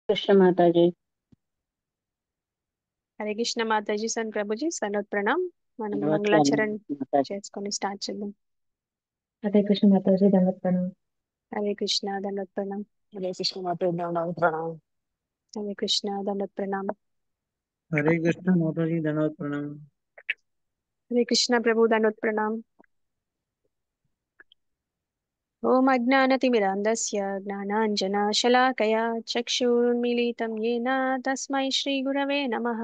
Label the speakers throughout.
Speaker 1: कृष्ण माता जी।
Speaker 2: హరే కృష్ణ మాతాజీ సన్ ప్రభుజీ సనత్ ప్రణామ్. మనం
Speaker 1: నమస్కారం
Speaker 2: మంగళాచరణ
Speaker 1: माता जी।
Speaker 2: చేసుకొని స్టార్ట్ చేద్దాం.
Speaker 3: हरे कृष्ण माता जी दंडवत प्रणाम।
Speaker 2: హరే కృష్ణ దండోత్ ప్రణామ్.
Speaker 4: हरे कृष्ण माता दंडवत प्रणाम।
Speaker 2: హరే కృష్ణ దండోత్ ప్రణామ్.
Speaker 5: हरे कृष्ण माता जी धन्यवाद प्रणाम।
Speaker 2: హరే కృష్ణ ప్రభు దండోత్ ప్రణామ్. ఓం అజ్ఞానతిమిరాంధస్య జ్ఞానాంజనశలాకయా చక్షుర్మిలితం येन తస్మై శ్రీగురవే నమః.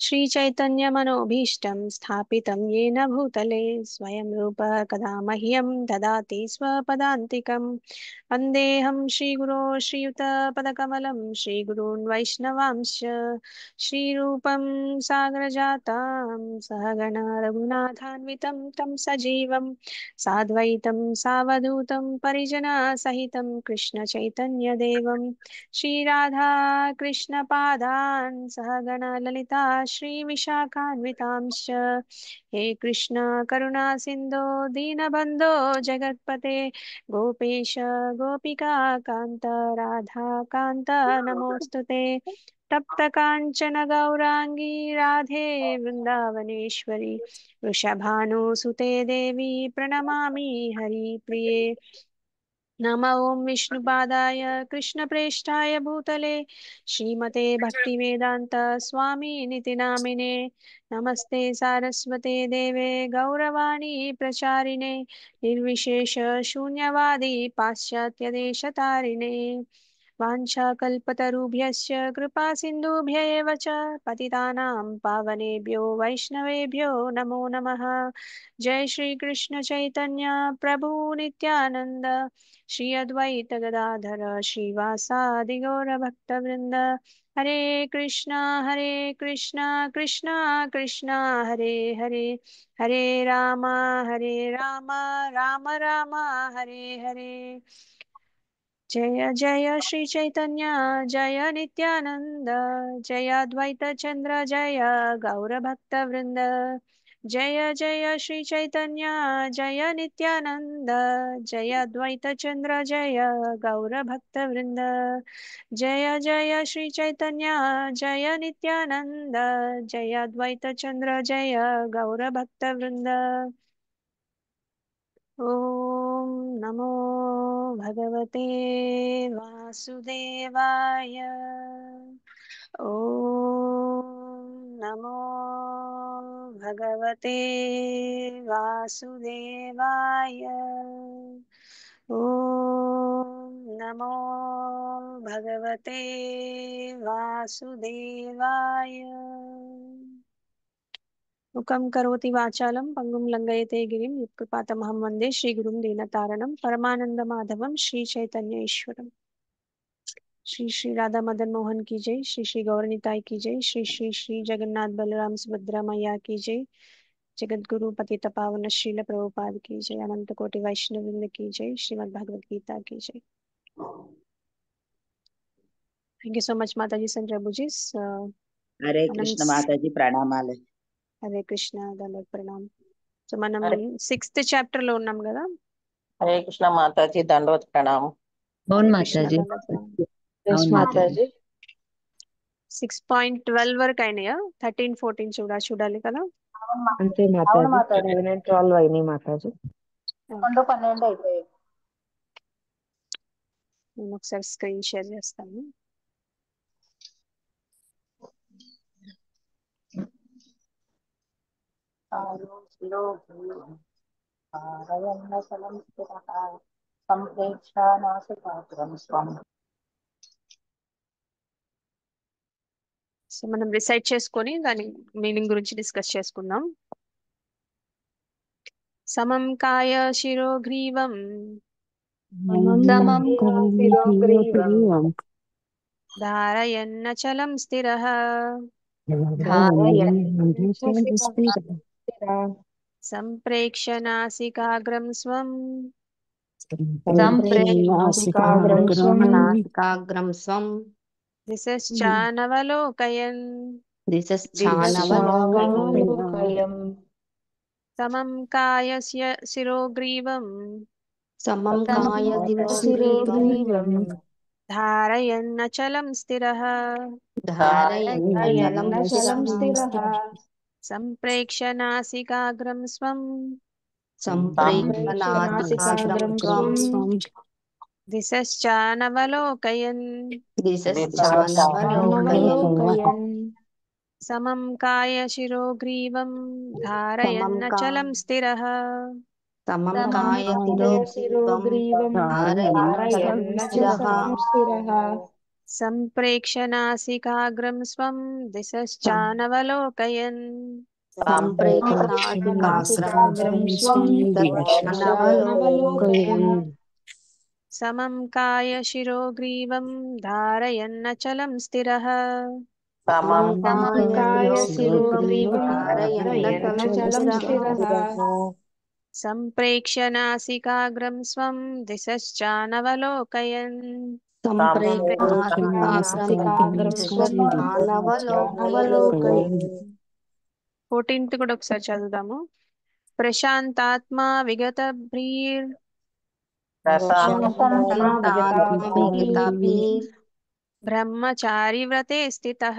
Speaker 2: శ్రీచైతన్యమనోభీష్టం స్థాపితం येन భూతలే స్వయం రూప కదా మహ్యం దదాతి స్వపదాంతికం. వందేహం శ్రీగురో శ్రీయుతపదకమలం శ్రీగురూన్ వైష్ణవాంశ్చ శ్రీరూపం సాగరజాతాం సహగణ రఘునాథాన్వితం తం సజీవం साद्वैतं सावधूतं परिजनसहितं कृष्णचैतन्यदेवं श्रीराधा कृष्णपादान् सहगण ललिता श्रीविशाखान्वितांश्च। हे कृष्ण करुणा सिन्धो दीनबन्धो जगत्पते गोपेश गोपिका कान्त राधा कान्त नमोऽस्तु ते। तप्तकाञ्चन गौराङ्गी राधे वृन्दावनेश्वरी वृषभानुसुते देवी प्रणमामि हरिप्रिये। नम ओं विष्णुपादाय कृष्णप्रेष्ठाय भूतले श्रीमते भक्तिवेदान्त स्वामिनिति नामिने। नमस्ते सारस्वते देवे गौरवाणी प्रचारिणे निर्विशेष शून्यवादी पाश्चात्यदेशतारिणे। वाञ्छाकल्पतरुभ्यश्च कृपा सिन्धुभ्य एव च पतितानां पावनेभ्यो वैष्णवेभ्यो नमो नमः। जय श्री कृष्ण चैतन्य प्रभु नित्यानंद श्री अद्वैत गदाधर श्रीवासादि गौर भक्तवृंद। हरे कृष्णा कृष्णा कृष्णा हरे हरे हरे राम राम राम हरे हरे। जय जय श्री चैतन्य जय नित्यानंद जय अद्वैत चंद्र जय गौर भक्त वृंद। जय जय श्री चैतन्य जय नित्यानंद जय अद्वैत चंद्र जय गौर भक्त वृंद। जय जय श्री चैतन्य जय नित्यानंद जय अद्वैत चंद्र जय गौर भक्त वृंद। ॐ नमो भगवते वासुदेवाय। ॐ नमो भगवते वासुदेवाय। ॐ नमो भगवते वासुदेवाय। मुखं करोति वाचालं पंगुं लंघयते गिरिं यत्कृपातमहं वन्दे श्रीगुरुं दीनतारणं परमानन्दमाधवं श्रीचैतन्य ईश्वरम्। श्री श्री राधा मदन मोहन की जय। श्री श्री गौरनिताई की जय। श्री श्री श्री जगन्नाथ बलराम सुभद्रा मैया की जय। जगत गुरु पतित पावन श्रील प्रभुपाद की जय। अनंत कोटि वैष्णव वृंद की जय। श्रीमद् भगवद गीता की जय। थैंक यू सो मच माता जी सन प्रभु जी।
Speaker 6: హరే
Speaker 2: మనం
Speaker 6: కృష్ణ మాతాజీ ప్రణామాలు.
Speaker 2: హరే కృష్ణ దండోత్ ప్రణామ్. సో మనం
Speaker 4: हरे
Speaker 2: 6th చాప్టర్ లో ఉన్నాం కదా.
Speaker 4: हरे कृष्ण माता जी दंडवत प्रणाम।
Speaker 3: कौन
Speaker 2: हरे
Speaker 3: माता
Speaker 2: कृष्ण
Speaker 3: जी?
Speaker 2: దండోత్ ప్రణామ్.
Speaker 3: कौन माता जी?
Speaker 2: 6.12 వరకు అయినాయా? 13, 14 చూడాలి కదా.
Speaker 3: अंते माता
Speaker 6: అవును
Speaker 3: जी
Speaker 6: మాతాజీ,
Speaker 3: 11 and 12 అయినాయి माता जी।
Speaker 6: 11, 12 అయిపోయాయి.
Speaker 2: నేను ఒకసారి స్క్రీన్ షేర్ చేస్తాను. సో మనం రిసైడ్ చేసుకొని దాని మీనింగ్ గురించి డిస్కస్ చేసుకుందాం. సమం కాయ శిరోగ్రీవం
Speaker 1: समं शिरोग्रीवं
Speaker 2: ధారయన్నచలం స్థిరః సంప్రేక్ష్య నాసికాగ్రం స్వం
Speaker 3: संप्रेक्षणासिकाग्रं स्वं
Speaker 7: नासिकाग्रं स्वं
Speaker 2: దిశశ్చానవలోకయన్
Speaker 7: दिशश्चानवलोकयन्
Speaker 3: दिशावलोकयम्
Speaker 2: సమం కాయస్య శిరోగ్రీవం
Speaker 7: समं
Speaker 3: समं
Speaker 7: कायदिवसुग्रीवं
Speaker 3: शिरोग्रीवम्
Speaker 2: धारयन्नचलं स्थिरः
Speaker 7: धारयन्नचलं
Speaker 3: चलं
Speaker 7: स्थिरः
Speaker 3: स्थिरः
Speaker 2: सम्प्रेक्ष्य नासिकाग्रं स्वं
Speaker 7: सम्प्रेक्ष्य नासिकाग्रं स्वं
Speaker 2: दिशश्चानवलोकयन्
Speaker 7: दिशश्चानवलोकयन्
Speaker 2: समं कायशिरो ग्रीवं
Speaker 7: समं
Speaker 2: धारयन्नचलं स्थिरः
Speaker 7: समं
Speaker 3: कायशिरो
Speaker 7: कायशिरोग्रीवं
Speaker 3: ग्रीवं
Speaker 7: धारयन्नचलं स्थिरः
Speaker 3: धारयन्नचलं स्थिरः
Speaker 2: सम्प्रेक्ष्य नासिकाग्रं स्वं दिशश्चानवलोकयन्
Speaker 7: सम्प्रेक्ष्य नासिकाग्रं
Speaker 3: नासिकाग्रं स्वं
Speaker 7: दिशश्चानवलोकयन्
Speaker 3: दिशश्चानवलोकयन्
Speaker 2: समं कायशिरो ग्रीवं धारयन्नचलं स्थिरः
Speaker 7: समं
Speaker 3: कायशिरो
Speaker 7: कायशिरोग्रीवं
Speaker 3: ग्रीवं
Speaker 7: धारयन्नचलं
Speaker 3: धारयन्नचलं
Speaker 7: स्थिरः
Speaker 3: स्थिरः
Speaker 2: सम्प्रेक्ष्य नासिकाग्रं स्वं दिशश्चानवलोकयन्
Speaker 7: सम्प्रेक्ष्य नासिकाग्रं
Speaker 3: नासिकाग्रं स्वं
Speaker 7: दिशश्चानवलोकयन्
Speaker 3: दिशश्चानवलोकयन्
Speaker 2: 14th కూడా ఒకసారి చదువుదాము. ప్రశాంతాత్మా విగతభ్రీర్
Speaker 3: ప్రశాంతాత్మా
Speaker 7: प्रशान्तात्मा विगताभिः
Speaker 2: బ్రహ్మచారి వ్రతే స్థితః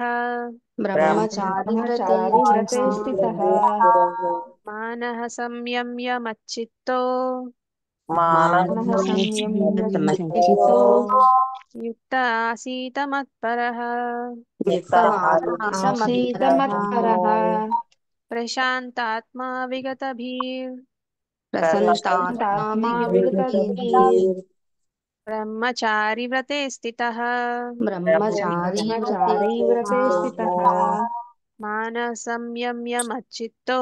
Speaker 7: ब्रह्मचारिव्रते
Speaker 3: ब्रह्मचारी व्रते
Speaker 7: स्थितः
Speaker 3: स्थितः
Speaker 2: మానః సంయమ్య మచ్చిత్తో
Speaker 3: मनः संयम्य मच्चित्तो
Speaker 2: యుక్త ఆసీత మత్పరః
Speaker 7: युक्त
Speaker 3: आसीत मत्परः
Speaker 2: ప్రశాంతాత్మా విగతభీర్
Speaker 7: प्रसन्नात्मा
Speaker 3: विगतभिः
Speaker 2: బ్రహ్మచారి వ్రతే స్థితః
Speaker 7: ब्रह्मचारी व्रते
Speaker 3: ब्रह्मचारी व्रते स्थितः
Speaker 2: మానః సంయమ్య మచ్చిత్తో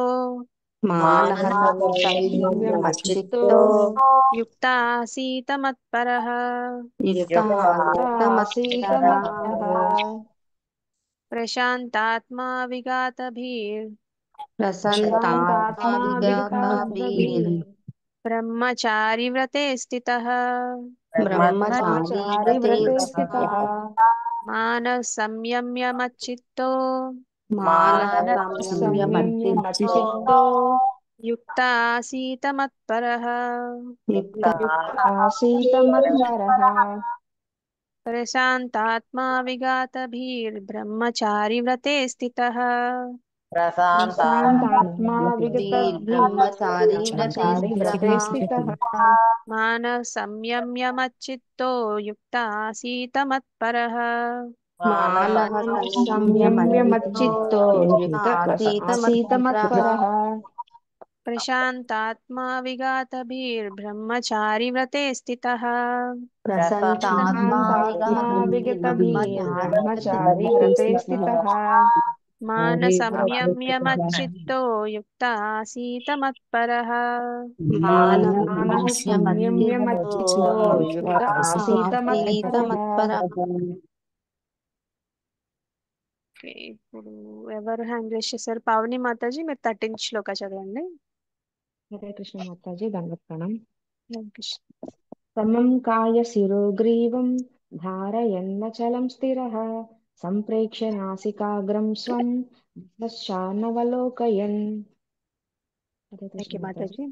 Speaker 7: मानः
Speaker 3: संयम्य मच्चित्तो
Speaker 2: యుక్త ఆసీత మత్పరః
Speaker 7: युक्त
Speaker 3: आसीत मत्परः
Speaker 2: ప్రశాంతాత్మా విగాతభీర్
Speaker 7: प्रसन्नात्मा
Speaker 3: शान्तात्मा
Speaker 7: विगताभिः
Speaker 3: विगतभिः
Speaker 2: బ్రహ్మచారి వ్రతే స్థితః
Speaker 7: ब्रह्मचारी
Speaker 3: ब्रह्मचारी
Speaker 7: व्रते
Speaker 3: व्रते
Speaker 7: स्थितः
Speaker 3: स्थितः
Speaker 2: మానః సంయమ్య మచ్చిత్తో
Speaker 7: मानः
Speaker 3: संयम्य
Speaker 7: संयम्य
Speaker 3: मच्चित्तो
Speaker 2: యుక్త ఆసీత మత్పరః
Speaker 7: युक्त
Speaker 3: आसीत मत्परः
Speaker 2: ప్రశాంతాత్మా విగాతభీర్ బ్రహ్మచారి వ్రతే స్థితః
Speaker 3: शान्तात्मा विगतभिः
Speaker 7: ब्रह्मचारी व्रते
Speaker 3: ब्रह्मचारी व्रते स्थितः
Speaker 2: మానః సంయమ్య మచ్చిత్తో యుక్త ఆసీత మత్పరః
Speaker 7: मानः
Speaker 3: संयम्य
Speaker 7: संयम्य
Speaker 3: मच्चित्तो युक्त आसीत मत्परः
Speaker 2: ప్రశాంతాత్మా విగాతభీర్ బ్రహ్మచారి వ్రతే స్థితః
Speaker 7: प्रसन्नात्मा
Speaker 3: शान्तात्मा विगतभिः ब्रह्मचारी व्रते स्थितः
Speaker 2: మానః సంయమ్య మచ్చిత్తో యుక్త ఆసీత మత్పరః
Speaker 3: मानः संयम्य मच्चित्तो युक्त आसीत मत्परः
Speaker 2: ఇప్పుడు ఎవరు హ్యాండ్ రైజ్ చేశారు? పావని మాతాజీ, మీరు 13th శ్లోక చదవండి.
Speaker 3: हरे कृष्ण माताजी दंडवत प्रणाम
Speaker 2: హరే కృష్ణ.
Speaker 3: समं कायशिरोग्रीवं धारयन्नचलं स्थिरः सम्प्रेक्ष्य नासिकाग्रं स्वं दिशश्चानवलोकयन् हरे
Speaker 2: థ్యాంక్
Speaker 3: कृष्ण
Speaker 2: యూ
Speaker 3: माताजी
Speaker 2: మాతాజీ.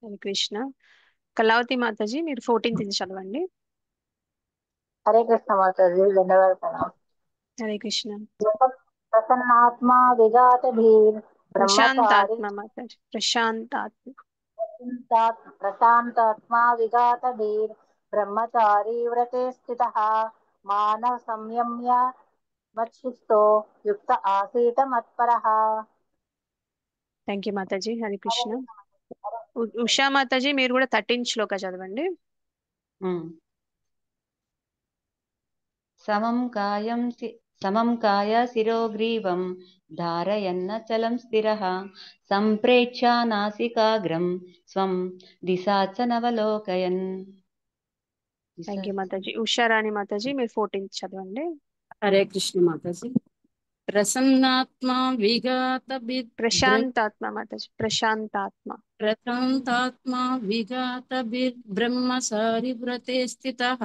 Speaker 2: హరే కృష్ణ. కళావతి మాతాజీ, మీరు 14th ఇది చదవండి.
Speaker 6: హరే కృష్ణ మాతాజీ ధన్యవాదాలు.
Speaker 2: హరే కృష్ణ.
Speaker 6: ప్రసన్నాత్మా విఘాతభీర్ బ్రహ్మచారి
Speaker 2: ప్రశాంతాత్మ మాతాజీ, ప్రశాంతాత్మ.
Speaker 6: ప్రశాంతాత్మా విఘాతభీర్ బ్రహ్మచారి వ్రతే స్థితః మానవ సంయమ్య మచ్చిత్తో యుక్త ఆసీత మత్పరః.
Speaker 2: థ్యాంక్ యూ మాతాజీ. హరే కృష్ణ. ఉషా మాతాజీ, మీరు కూడా 13th శ్లోక చదవండి.
Speaker 8: సమం కాయ శిరోగ్రీవం ధారయన్నచలం స్థిరః సంప్రేక్ష్య నాసికాగ్రం స్వం దిశాచనవలోకయన్.
Speaker 2: థ్యాంక్ యూ మాతాజీ. ఉషారాణి మాతాజీ, మీరు 14th చదవండి.
Speaker 1: హరే కృష్ణ మాతాజీ. ప్రసన్నాత్మా
Speaker 2: ప్రశాంతాత్మ మాతాజీ, ప్రశాంతాత్మ.
Speaker 1: ప్రశాంతాత్మా విగతభిర్బ్రహ్మచారి వ్రతే స్థితః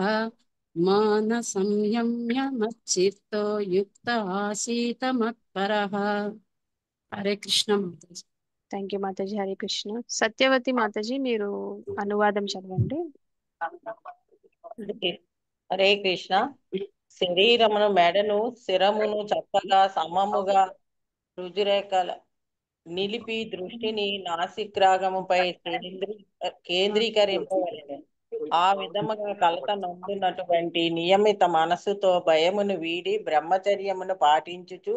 Speaker 1: మాన సంయమ్య మచ్చిత్తో యుక్త ఆసీత మత్పరః. హరే కృష్ణ మాతాజీ.
Speaker 2: థ్యాంక్ యూ మాతాజీ. హరే కృష్ణ. సత్యవతి మాతాజీ, మీరు అనువాదం చదవండి.
Speaker 4: హరే కృష్ణ. శరీరమును మెడను శిరమును చక్కగా సమముగా రుజురేఖల నిలిపి దృష్టిని నాసిక్రాగముపై కేంద్రీకరింపవలెను. ఆ విధముగా కలత నందునటువంటి నియమిత మనస్సుతో భయమును వీడి బ్రహ్మచర్యమును పాటించుచు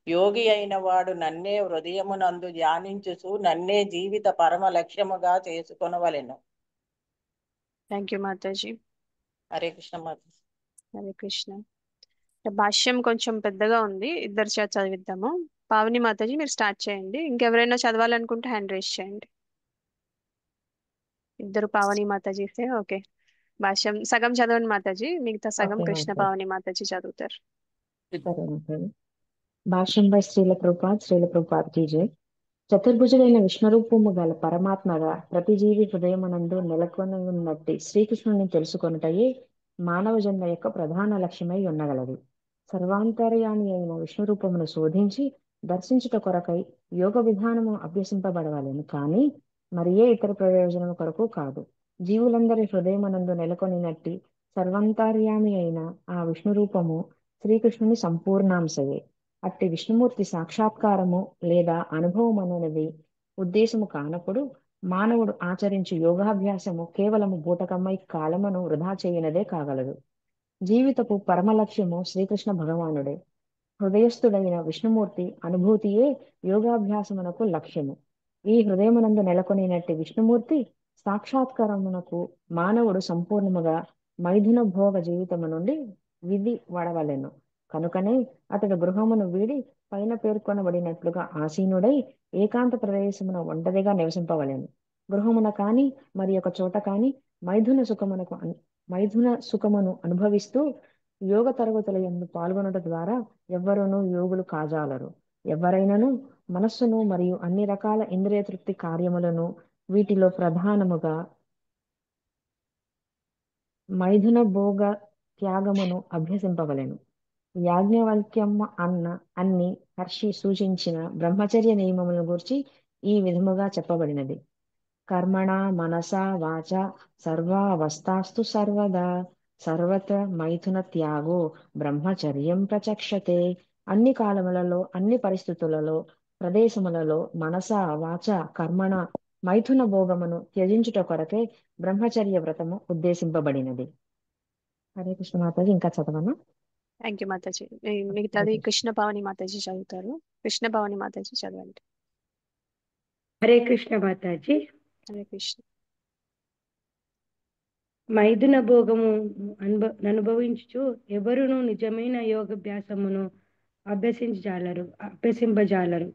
Speaker 4: యోగి అయిన వాడు నన్నే హృదయమునందు ధ్యానించుచు నన్నే జీవిత పరమ లక్ష్యముగా చేసుకొనవలెను.
Speaker 2: థ్యాంక్ యూ మాతాజీ.
Speaker 4: హరే కృష్ణ మాత.
Speaker 2: హరే కృష్ణ. భాష్యం కొంచెం పెద్దగా ఉంది, ఇద్దరు చేత చదివిద్దాము. పావని మాతాజీ మీరు స్టార్ట్ చేయండి. ఇంకెవరైనా చదవాలనుకుంటే హ్యాండ్ రైజ్ చేయండి. ఇద్దరు పావని మాతాజీసే. ఓకే, భాష్యం సగం చదవండి మాతాజీ, మిగతా సగం
Speaker 3: ఓకే
Speaker 2: కృష్ణ
Speaker 3: మాతాజీ.
Speaker 2: పావని మాతాజీ చదువుతారు.
Speaker 3: సరే మాతాజీ. భాష్యం బై శ్రీల ప్రభుపాద్ కీ జై. చతుర్భుజుడైన విష్ణురూపము గల పరమాత్మగా ప్రతి జీవి హృదయమునందు నెలకొని ఉన్నట్టి శ్రీకృష్ణుని తెలుసుకొనుటయే మానవ జన్మ యొక్క ప్రధాన లక్ష్యమై ఉన్నగలది. సర్వాంతర్యామి అయిన విష్ణు రూపమును శోధించి దర్శించుట కొరకై యోగ విధానము అభ్యసింపబడవలెను, కానీ మరి ఏ ఇతర ప్రయోజనము కొరకు కాదు. జీవులందరి హృదయమునందు నెలకొనినట్టి సర్వాంతర్యామి అయిన ఆ విష్ణు రూపము శ్రీకృష్ణుని సంపూర్ణాంశయే. అట్టి విష్ణుమూర్తి సాక్షాత్కారము లేదా అనుభవం అనేది ఉద్దేశము కానప్పుడు మానవుడు ఆచరించు యోగాభ్యాసము కేవలము బూటకమ్మై కాలమును వృధా చేయనదే కాగలదు. జీవితపు పరమ లక్ష్యము శ్రీకృష్ణ భగవానుడే. హృదయస్థుడైన విష్ణుమూర్తి అనుభూతియే యోగాభ్యాసమునకు లక్ష్యము. ఈ హృదయమునందు నెలకొనినట్టి విష్ణుమూర్తి సాక్షాత్కారమునకు మానవుడు సంపూర్ణముగా మైథున భోగ జీవితము నుండి విధి వడవలెను. కనుకనే అతడు గృహమును వీడి పైన పేర్కొనబడినట్లుగా ఆసీనుడై ఏకాంత ప్రదేశమున ఒంటరిగా నివసింపవలెను. గృహమున కాని మరి ఒక చోట కాని మైథున సుఖమును అనుభవిస్తూ యోగ తరగతుల యందు పాల్గొనడం ద్వారా ఎవ్వరూనూ యోగులు కాజాలరు. ఎవరైనను మనస్సును మరియు అన్ని రకాల ఇంద్రియ తృప్తి కార్యములను వీటిలో ప్రధానముగా మైథున భోగ త్యాగమును అభ్యసింపవలెను. యాజ్ఞవల్క్యమ్మ అన్ని హర్షి సూచించిన బ్రహ్మచర్య నియమములను గురించి ఈ విధముగా చెప్పబడినది. కర్మణ మనసా వాచ సర్వావస్థాస్తు సర్వదా సర్వత్ర మైథున త్యాగో బ్రహ్మచర్యం ప్రచక్షతే. అన్ని కాలములలో అన్ని పరిస్థితులలో ప్రదేశములలో మనస వాచ కర్మణ మైథున భోగమును త్యజించుట కొరకే బ్రహ్మచర్య వ్రతము ఉద్దేశింపబడినది. హరే కృష్ణ మాతాజీ. ఇంకా చదవనా?
Speaker 2: Thank you Mataji. మిగతాది కృష్ణ పావని మాతాజీ చదువుతారు. కృష్ణ పావని మాతాజీ చదవండి.
Speaker 9: హరే కృష్ణ మాతాజీ.
Speaker 2: హరే కృష్ణ.
Speaker 9: మైథున భోగము అనుభవించుచు ఎవరును నిజమైన యోగాభ్యాసమును అభ్యసింపజాలరు.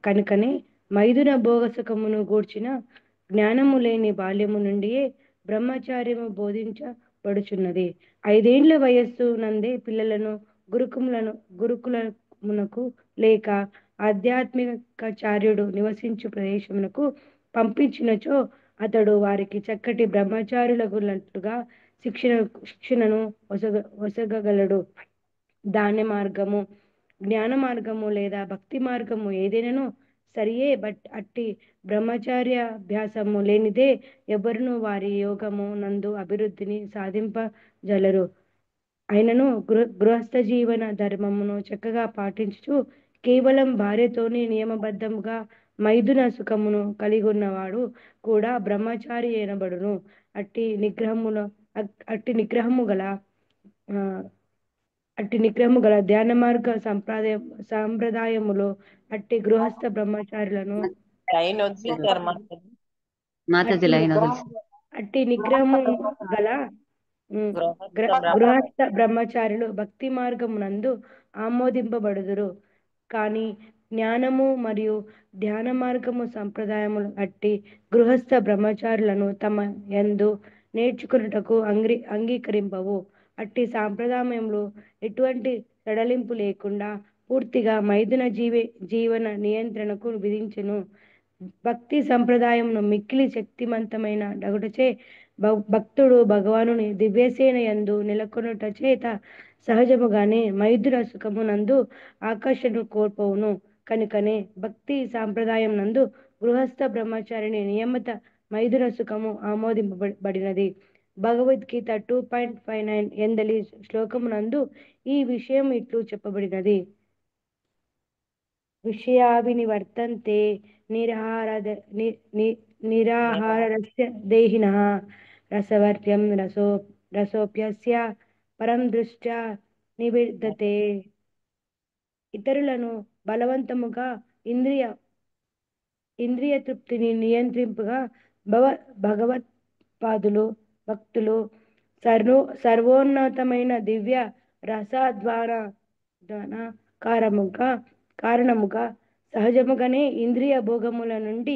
Speaker 9: కనుకనే మైథున భోగ సుఖమును గూర్చిన జ్ఞానము లేని బాల్యము నుండియే బ్రహ్మచార్యము బోధించబడుచున్నది. 5 ఏండ్ల వయస్సు నందే పిల్లలను గురుకులమునకు లేక ఆధ్యాత్మికాచార్యుడు నివసించు ప్రదేశమునకు పంపించినచో అతడు వారికి చక్కటి బ్రహ్మచారులగునట్లుగా శిక్షణను ఒసగగలడు. దాన మార్గము, జ్ఞాన మార్గము లేదా భక్తి మార్గము ఏదైనాను సరియే, బట్ అట్టి బ్రహ్మచార్యాభ్యాసము లేనిదే ఎవరును వారి యోగము నందు అభివృద్ధిని సాధింపజలరు. అయినను గృహస్థ జీవన ధర్మమును చక్కగా పాటించుచు కేవలం భార్యతోనే నియమబద్ధముగా మైథున సుఖమును కలిగి ఉన్నవాడు కూడా బ్రహ్మచారి అనబడును. అట్టి నిగ్రహము గల ధ్యాన మార్గ సంప్రదాయములో అట్టి గృహస్థ బ్రహ్మచారులను
Speaker 4: లైన్ వదిలేశారు మాతాజీ.
Speaker 8: మాతాజీ లైన్ వదిలి
Speaker 9: అట్టి నిగ్రహము గల గృహస్థ బ్రహ్మచారులు భక్తి మార్గమునందు ఆమోదింపబడుదురు. కానీ జ్ఞానము మరియు ధ్యాన మార్గము సంప్రదాయములు అట్టి గృహస్థ బ్రహ్మచారులను తమ యందు నేర్చుకున్నటకు అంగీకరింపవు. అట్టి సాంప్రదాయంలో ఎటువంటి సడలింపు లేకుండా పూర్తిగా మైథున జీవన నియంత్రణకు విధించును. భక్తి సంప్రదాయమును మిక్కిలి శక్తివంతమైన డగుటచే భక్తుడు భగవానుని దివ్యసేన యందు నెలకొనుట చేత సహజముగానే మైథున సుఖము నందు ఆకర్షణ కోల్పోవును. కనుకనే భక్తి సాంప్రదాయం నందు గృహస్థ బ్రహ్మచారిని నియమిత మైథున సుఖము ఆమోదింపబడినది. భగవద్గీత 2.59 ఎందలి శ్లోకమునందు ఈ విషయం ఇట్లు చెప్పబడినది. విషయాభినివర్తంతే నిరాహారస్య దేహినః రసవర్త్యం రసోప్యస్య పరం దృష్ట్యా నివర్తతే. ఇతరులను బలవంతముగా ఇంద్రియ తృప్తిని నియంత్రింపగా భగవత్పాదులు భక్తులు సర్వోన్నతమైన దివ్య రసాద్వాన కారణముగా సహజముగానే ఇంద్రియ భోగముల నుండి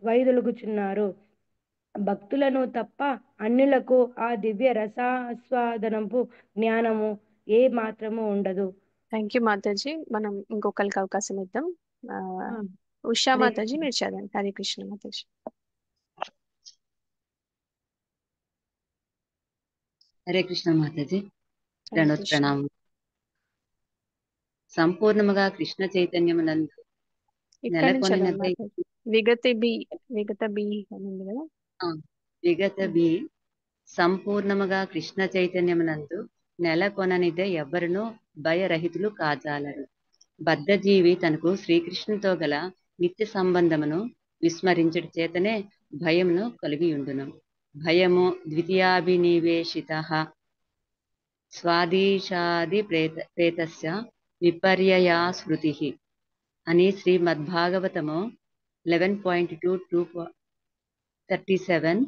Speaker 9: వైదొలుగుచున్నారు. భక్తులను తప్ప అన్యులకు ఆ దివ్య రసాస్వాదనపు జ్ఞానము ఏ మాత్రము ఉండదు.
Speaker 2: Thank you Mataji. మనం ఇంకొకరికి అవకాశం ఇద్దాం. ఉషా
Speaker 8: హరే
Speaker 2: మాతాజీ
Speaker 8: కృష్ణ.
Speaker 2: మీరు చదవండి. హరే కృష్ణ మాతాజీ.
Speaker 8: హరే కృష్ణ మాతాజీ.
Speaker 2: హరే
Speaker 8: దండోత్
Speaker 2: కృష్ణ.
Speaker 8: ప్రణామం. సంపూర్ణముగా కృష్ణ చైతన్యమునందు
Speaker 2: ఇక్కడ నుంచి చదవండి
Speaker 8: నెలకొనినదై
Speaker 2: మాతాజీ. విగత బి అని ఉంది కదా.
Speaker 8: విగత బి సంపూర్ణముగా కృష్ణ చైతన్యమునందు నెలకొననిదే ఎవ్వరునూ భయరహితులు కాజాలరు. బద్ధజీవి తనకు శ్రీకృష్ణునితో గల నిత్య సంబంధమును విస్మరించుట చేతనే భయమును కలిగియుండును. భయము ద్వితీయాభినివేశితః స్వాధీశాది ప్రేతస్య విపర్యయా స్మృతిః అని శ్రీమద్భాగవతము 11.2-37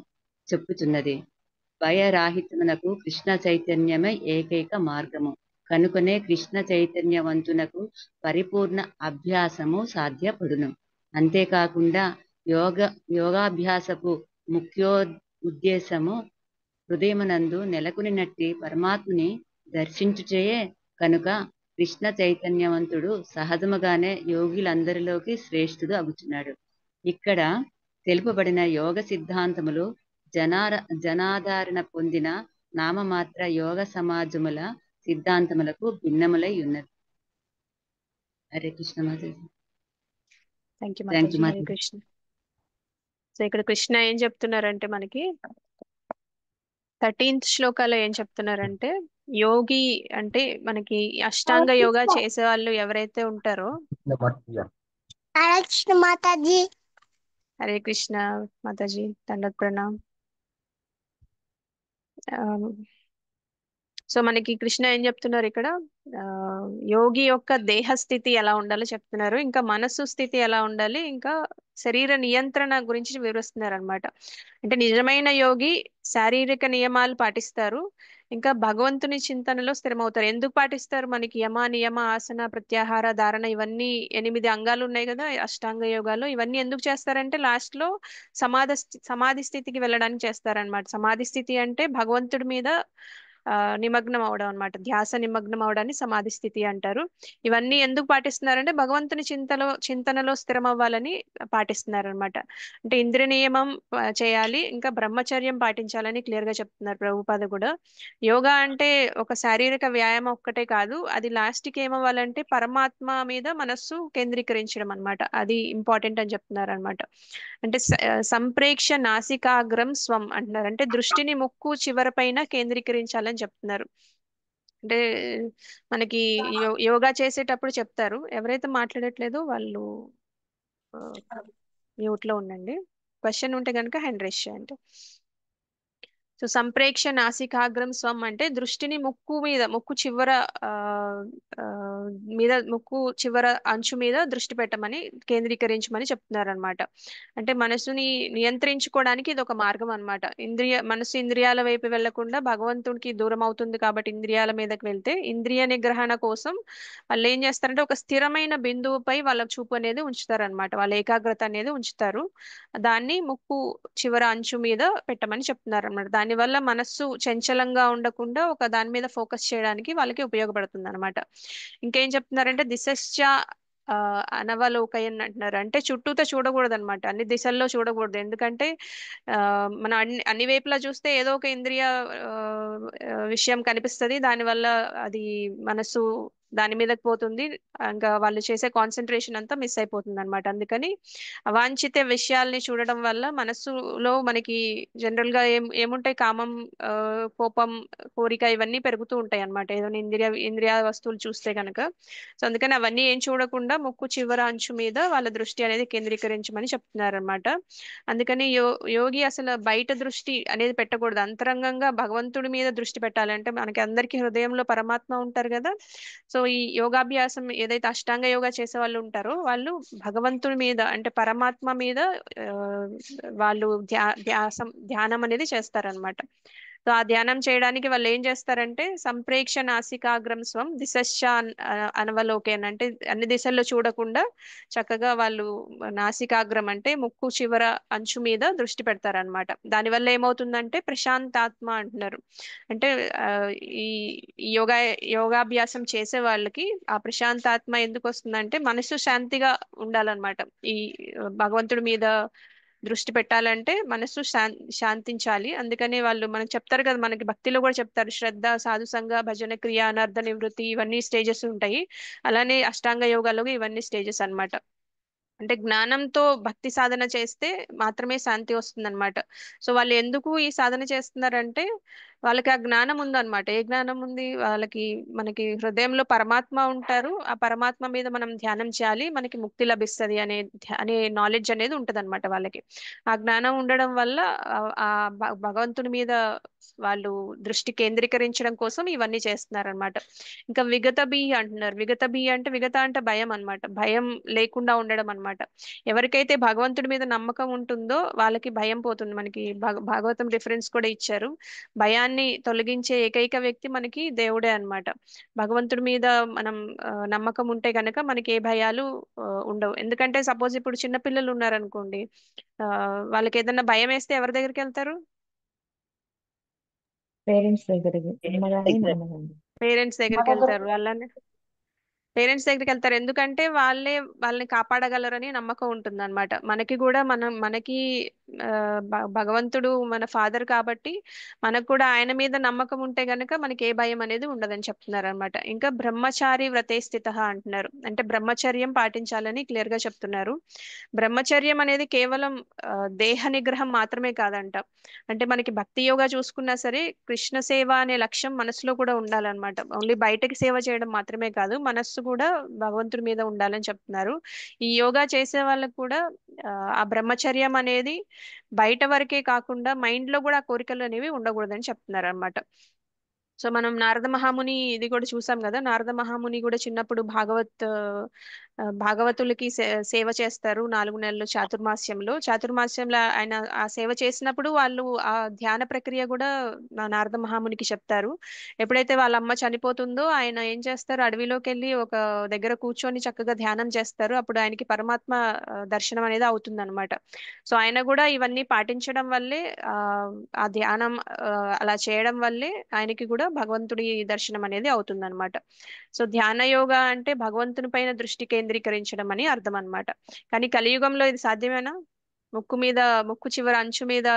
Speaker 8: చెప్పుచున్నది. భయరాహిత్యమునకు కృష్ణ చైతన్యమే ఏకైక మార్గము. కనుకనే కృష్ణ చైతన్యవంతునకు పరిపూర్ణ అభ్యాసము సాధ్యపడును. అంతేకాకుండా యోగాభ్యాసపు ఉద్దేశము హృదయమునందు నెలకొనినట్టి పరమాత్ముని దర్శించుటయే. కనుక కృష్ణ చైతన్యవంతుడు సహజముగానే యోగులందరిలోకి శ్రేష్ఠుడు అగుచున్నాడు. ఇక్కడ తెలుపబడిన యోగ సిద్ధాంతములు జనాదరణ పొందిన నామమాత్ర యోగ సమాజముల సిద్ధాంతములకు భిన్నములై ఉన్నది. హరే కృష్ణ మాతాజీ.
Speaker 2: థ్యాంక్ యూ
Speaker 8: థ్యాంక్ యూ
Speaker 2: మాతాజీ. హరే
Speaker 8: మాతాజీ.
Speaker 2: కృష్ణ. సో ఇక్కడ కృష్ణ ఏం చెప్తున్నారంటే మనకి 13th శ్లోకాలో ఏం చెప్తున్నారంటే యోగి అంటే మనకి అష్టాంగ యోగా చేసే వాళ్ళు ఎవరైతే ఉంటారో. హరే కృష్ణ మాతాజీ. దండోత్ ప్రణామ్. సో మనకి కృష్ణ ఏం చెప్తున్నారు ఇక్కడ, యోగి యొక్క దేహ స్థితి ఎలా ఉండాలో చెప్తున్నారు, ఇంకా మనస్సు స్థితి ఎలా ఉండాలి, ఇంకా శరీర నియంత్రణ గురించి వివరిస్తున్నారు అనమాట. అంటే నిజమైన యోగి శారీరక నియమాలు పాటిస్తారు, ఇంకా భగవంతుని చింతనలో స్థిరమవుతారు. ఎందుకు పాటిస్తారు? మనకి యమ నియమ ఆసన ప్రత్యాహార ధారణ ఇవన్నీ 8 అంగాలు ఉన్నాయి కదా అష్టాంగ యోగాలో. ఇవన్నీ ఎందుకు చేస్తారంటే లాస్ట్ లో సమాధి స్థితికి వెళ్ళడానికి చేస్తారనమాట. సమాధి స్థితి అంటే భగవంతుడి మీద నిమగ్నం అవడం అనమాట. ధ్యాస నిమగ్నం అవడాన్ని సమాధి స్థితి అంటారు. ఇవన్నీ ఎందుకు పాటిస్తున్నారంటే భగవంతుని చింతనలో స్థిరం అవ్వాలని పాటిస్తున్నారు అనమాట. అంటే ఇంద్రియ నియమం చేయాలి, ఇంకా బ్రహ్మచర్యం పాటించాలని క్లియర్ గా చెప్తున్నారు ప్రభుపాద కూడా. యోగా అంటే ఒక శారీరక వ్యాయామం ఒక్కటే కాదు, అది లాస్ట్ కి ఏమవ్వాలంటే పరమాత్మ మీద మనస్సు కేంద్రీకరించడం అనమాట. అది ఇంపార్టెంట్ అని చెప్తున్నారు అనమాట. అంటే సంప్రేక్ష నాసికాగ్రం స్వం అంటున్నారు. అంటే దృష్టిని ముక్కు చివర పైన కేంద్రీకరించాలని చెప్తున్నారు. అంటే మనకి యోగా చేసేటప్పుడు చెప్తారు, ఎవరైతే మాట్లాడట్లేదో వాళ్ళు మ్యూట్ లో ఉండండి. క్వశ్చన్ ఉంటే కనుక హ్యాండ్ రైజ్ చేయండి. సో సంప్రేక్ష నాసికాగ్రం స్వం అంటే దృష్టిని ముక్కు చివర ముక్కు చివర అంచు మీద దృష్టి పెట్టమని కేంద్రీకరించమని చెప్తున్నారు అనమాట. అంటే మనసుని నియంత్రించుకోవడానికి ఇది ఒక మార్గం అనమాట. మనసు ఇంద్రియాల వైపు వెళ్లకుండా భగవంతుడికి దూరం అవుతుంది కాబట్టి ఇంద్రియాల మీదకి వెళ్తే ఇంద్రియ నిగ్రహణ కోసం వాళ్ళు ఏం చేస్తారంటే ఒక స్థిరమైన బిందువుపై వాళ్ళ చూపు అనేది ఉంచుతారనమాట. వాళ్ళ ఏకాగ్రత అనేది ఉంచుతారు. దాన్ని ముక్కు చివర అంచు మీద పెట్టమని చెప్తున్నారు అనమాట. దానివల్ల మనస్సు చంచలంగా ఉండకుండా ఒక దాని మీద ఫోకస్ చేయడానికి వాళ్ళకి ఉపయోగపడుతుంది అనమాట. ఇంకేం చెప్తున్నారంటే దిశశ్చ అనవలోకయన్ అంటున్నారు. అంటే చుట్టూతో చూడకూడదు అనమాట, అన్ని దిశల్లో చూడకూడదు. ఎందుకంటే మనం అన్ని వైపులా చూస్తే ఏదో ఒక ఇంద్రియ విషయం కనిపిస్తుంది, దానివల్ల అది మనసు దాని మీదకి పోతుంది. ఇంకా వాళ్ళు చేసే కాన్సన్ట్రేషన్ అంతా మిస్ అయిపోతుంది అనమాట. అందుకని అవాంఛిత విషయాల్ని చూడడం వల్ల మనస్సులో మనకి జనరల్ గా ఏముంటాయి, కామం, కోపం, కోరిక ఇవన్నీ పెరుగుతూ ఉంటాయి అనమాట, ఏదైనా ఇంద్రియ వస్తువులు చూస్తే కనుక. సో అందుకని అవన్నీ ఏం చూడకుండా ముక్కు చివర అంచు మీద వాళ్ళ దృష్టి అనేది కేంద్రీకరించమని చెప్తున్నారు అనమాట. అందుకని యోగి అసలు బయట దృష్టి అనేది పెట్టకూడదు, అంతరంగంగా భగవంతుడి మీద దృష్టి పెట్టాలంటే మనకి అందరికీ హృదయంలో పరమాత్మ ఉంటారు కదా. సో ఈ యోగాభ్యాసం ఏదైతే అష్టాంగ యోగా చేసే వాళ్ళు ఉంటారో వాళ్ళు భగవంతుడి మీద అంటే పరమాత్మ మీద ఆ, వాళ్ళు ధ్యానం అనేది చేస్తారనమాట. సో ఆ ధ్యానం చేయడానికి వాళ్ళు ఏం చేస్తారంటే సంప్రేక్ష నాసికాగ్రం స్వం దిశశ్చ అనవలోకేన్, అంటే అన్ని దిశల్లో చూడకుండా చక్కగా వాళ్ళు నాసికాగ్రం అంటే ముక్కు చివర అంచు మీద దృష్టి పెడతారనమాట. దానివల్ల ఏమవుతుందంటే ప్రశాంతాత్మ అంటున్నారు. అంటే ఆ, ఈ ఈ యోగాభ్యాసం చేసే వాళ్ళకి ఆ ప్రశాంతాత్మ ఎందుకు వస్తుందంటే మనసు శాంతిగా ఉండాలన్నమాట. ఈ భగవంతుడి మీద దృష్టి పెట్టాలంటే మనసు శాంతించాలి. అందుకని వాళ్ళు మనకు చెప్తారు కదా, మనకి భక్తిలో కూడా చెప్తారు శ్రద్ధ, సాధుసంగ, భజన క్రియ, అనర్థ నివృత్తి, ఇవన్నీ స్టేజెస్ ఉంటాయి. అలానే అష్టాంగ యోగాలో ఇవన్నీ స్టేజెస్ అన్నమాట. అంటే జ్ఞానంతో భక్తి సాధన చేస్తే మాత్రమే శాంతి వస్తుందన్నమాట. సో వాళ్ళు ఎందుకు ఈ సాధన చేస్తున్నారంటే వాళ్ళకి ఆ జ్ఞానం ఉందన్నమాట. ఏ జ్ఞానం ఉంది వాళ్ళకి? మనకి హృదయంలో పరమాత్మ ఉంటారు, ఆ పరమాత్మ మీద మనం ధ్యానం చేయాలి, మనకి ముక్తి లభిస్తుంది అనే నాలెడ్జ్ అనేది ఉంటదన్నమాట వాళ్ళకి. ఆ జ్ఞానం ఉండడం వల్ల భగవంతుని మీద వాళ్ళు దృష్టి కేంద్రీకరించడం కోసం ఇవన్నీ చేస్తున్నారన్నమాట. ఇంకా విగత బి అంటున్నారు. విగత బి అంటే విగత అంటే భయం అన్నమాట, భయం లేకుండా ఉండడం అన్నమాట. ఎవరికైతే భగవంతుడి మీద నమ్మకం ఉంటుందో వాళ్ళకి భయం పోతుంది. మనకి భాగవతం రిఫరెన్స్ కూడా ఇచ్చారు. భయాన్ని తొలగించే ఏకైక వ్యక్తి మనకి దేవుడే అన్నమాట. భగవంతుడి మీద మనం నమ్మకం ఉంటే గనక మనకి ఏ భయాలు ఉండవు. ఎందుకంటే సపోజ్ ఇప్పుడు చిన్న పిల్లలు ఉన్నారనుకోండి, వాళ్ళకి ఏదైనా భయం వేస్తే ఎవరి దగ్గరికి వెళ్తారు?
Speaker 3: పేరెంట్స్ దగ్గరికి, అమ్మ కానీ నాన్న కానీ.
Speaker 2: పేరెంట్స్ దగ్గరికి వెళ్తారు. పేరెంట్స్ దగ్గరికి వెళ్తారు ఎందుకంటే వాళ్ళని కాపాడగలరని నమ్మకం ఉంటుంది అనమాట. మనకి కూడా మనకి భగవంతుడు మన ఫాదర్ కాబట్టి మనకు కూడా ఆయన మీద నమ్మకం ఉంటే గనక మనకి ఏ భయం అనేది ఉండదని చెప్తున్నారు అనమాట. ఇంకా బ్రహ్మచారి వ్రతే స్థిత అంటున్నారు, అంటే బ్రహ్మచర్యం పాటించాలని క్లియర్ గా చెప్తున్నారు. బ్రహ్మచర్యం అనేది కేవలం దేహ నిగ్రహం మాత్రమే కాదంట. అంటే మనకి భక్తి యోగా చూసుకున్నా సరే కృష్ణ సేవ అనే లక్ష్యం మనసులో కూడా ఉండాలన్నమాట. ఓన్లీ బయటకి సేవ చేయడం మాత్రమే కాదు, మనస్సు కూడా భగవంతుడి మీద ఉండాలని చెప్తున్నారు. ఈ యోగా చేసే వాళ్ళకు కూడా ఆ బ్రహ్మచర్యం అనేది బయట వరకే కాకుండా మైండ్ లో కూడా ఆ కోరికలు అనేవి ఉండకూడదని చెప్తున్నారు అనమాట. సో మనం నారద మహాముని ఇది కూడా చూసాం కదా, నారద మహాముని కూడా చిన్నప్పుడు భాగవతులకి సేవ చేస్తారు 4 నెలలు చాతుర్మాస్యంలో ఆయన ఆ సేవ చేసినప్పుడు వాళ్ళు ఆ ధ్యాన ప్రక్రియ కూడా నారద మహామునికి చెప్తారు. ఎప్పుడైతే వాళ్ళ అమ్మ చనిపోతుందో ఆయన ఏం చేస్తారు, అడవిలోకి వెళ్ళి ఒక దగ్గర కూర్చొని చక్కగా ధ్యానం చేస్తారు. అప్పుడు ఆయనకి పరమాత్మ దర్శనం అనేది అవుతుంది అనమాట. సో ఆయన కూడా ఇవన్నీ పాటించడం వల్లే ఆ ధ్యానం అలా చేయడం వల్లే ఆయనకి కూడా భగవంతుడి దర్శనం అనేది అవుతుంది అనమాట. సో ధ్యాన యోగా అంటే భగవంతుని పైన దృష్టి కేంద్రీకరించడం అని అర్థం అనమాట. కానీ కలియుగంలో ఇది సాధ్యమేనా? ముక్కు చివర అంచు మీద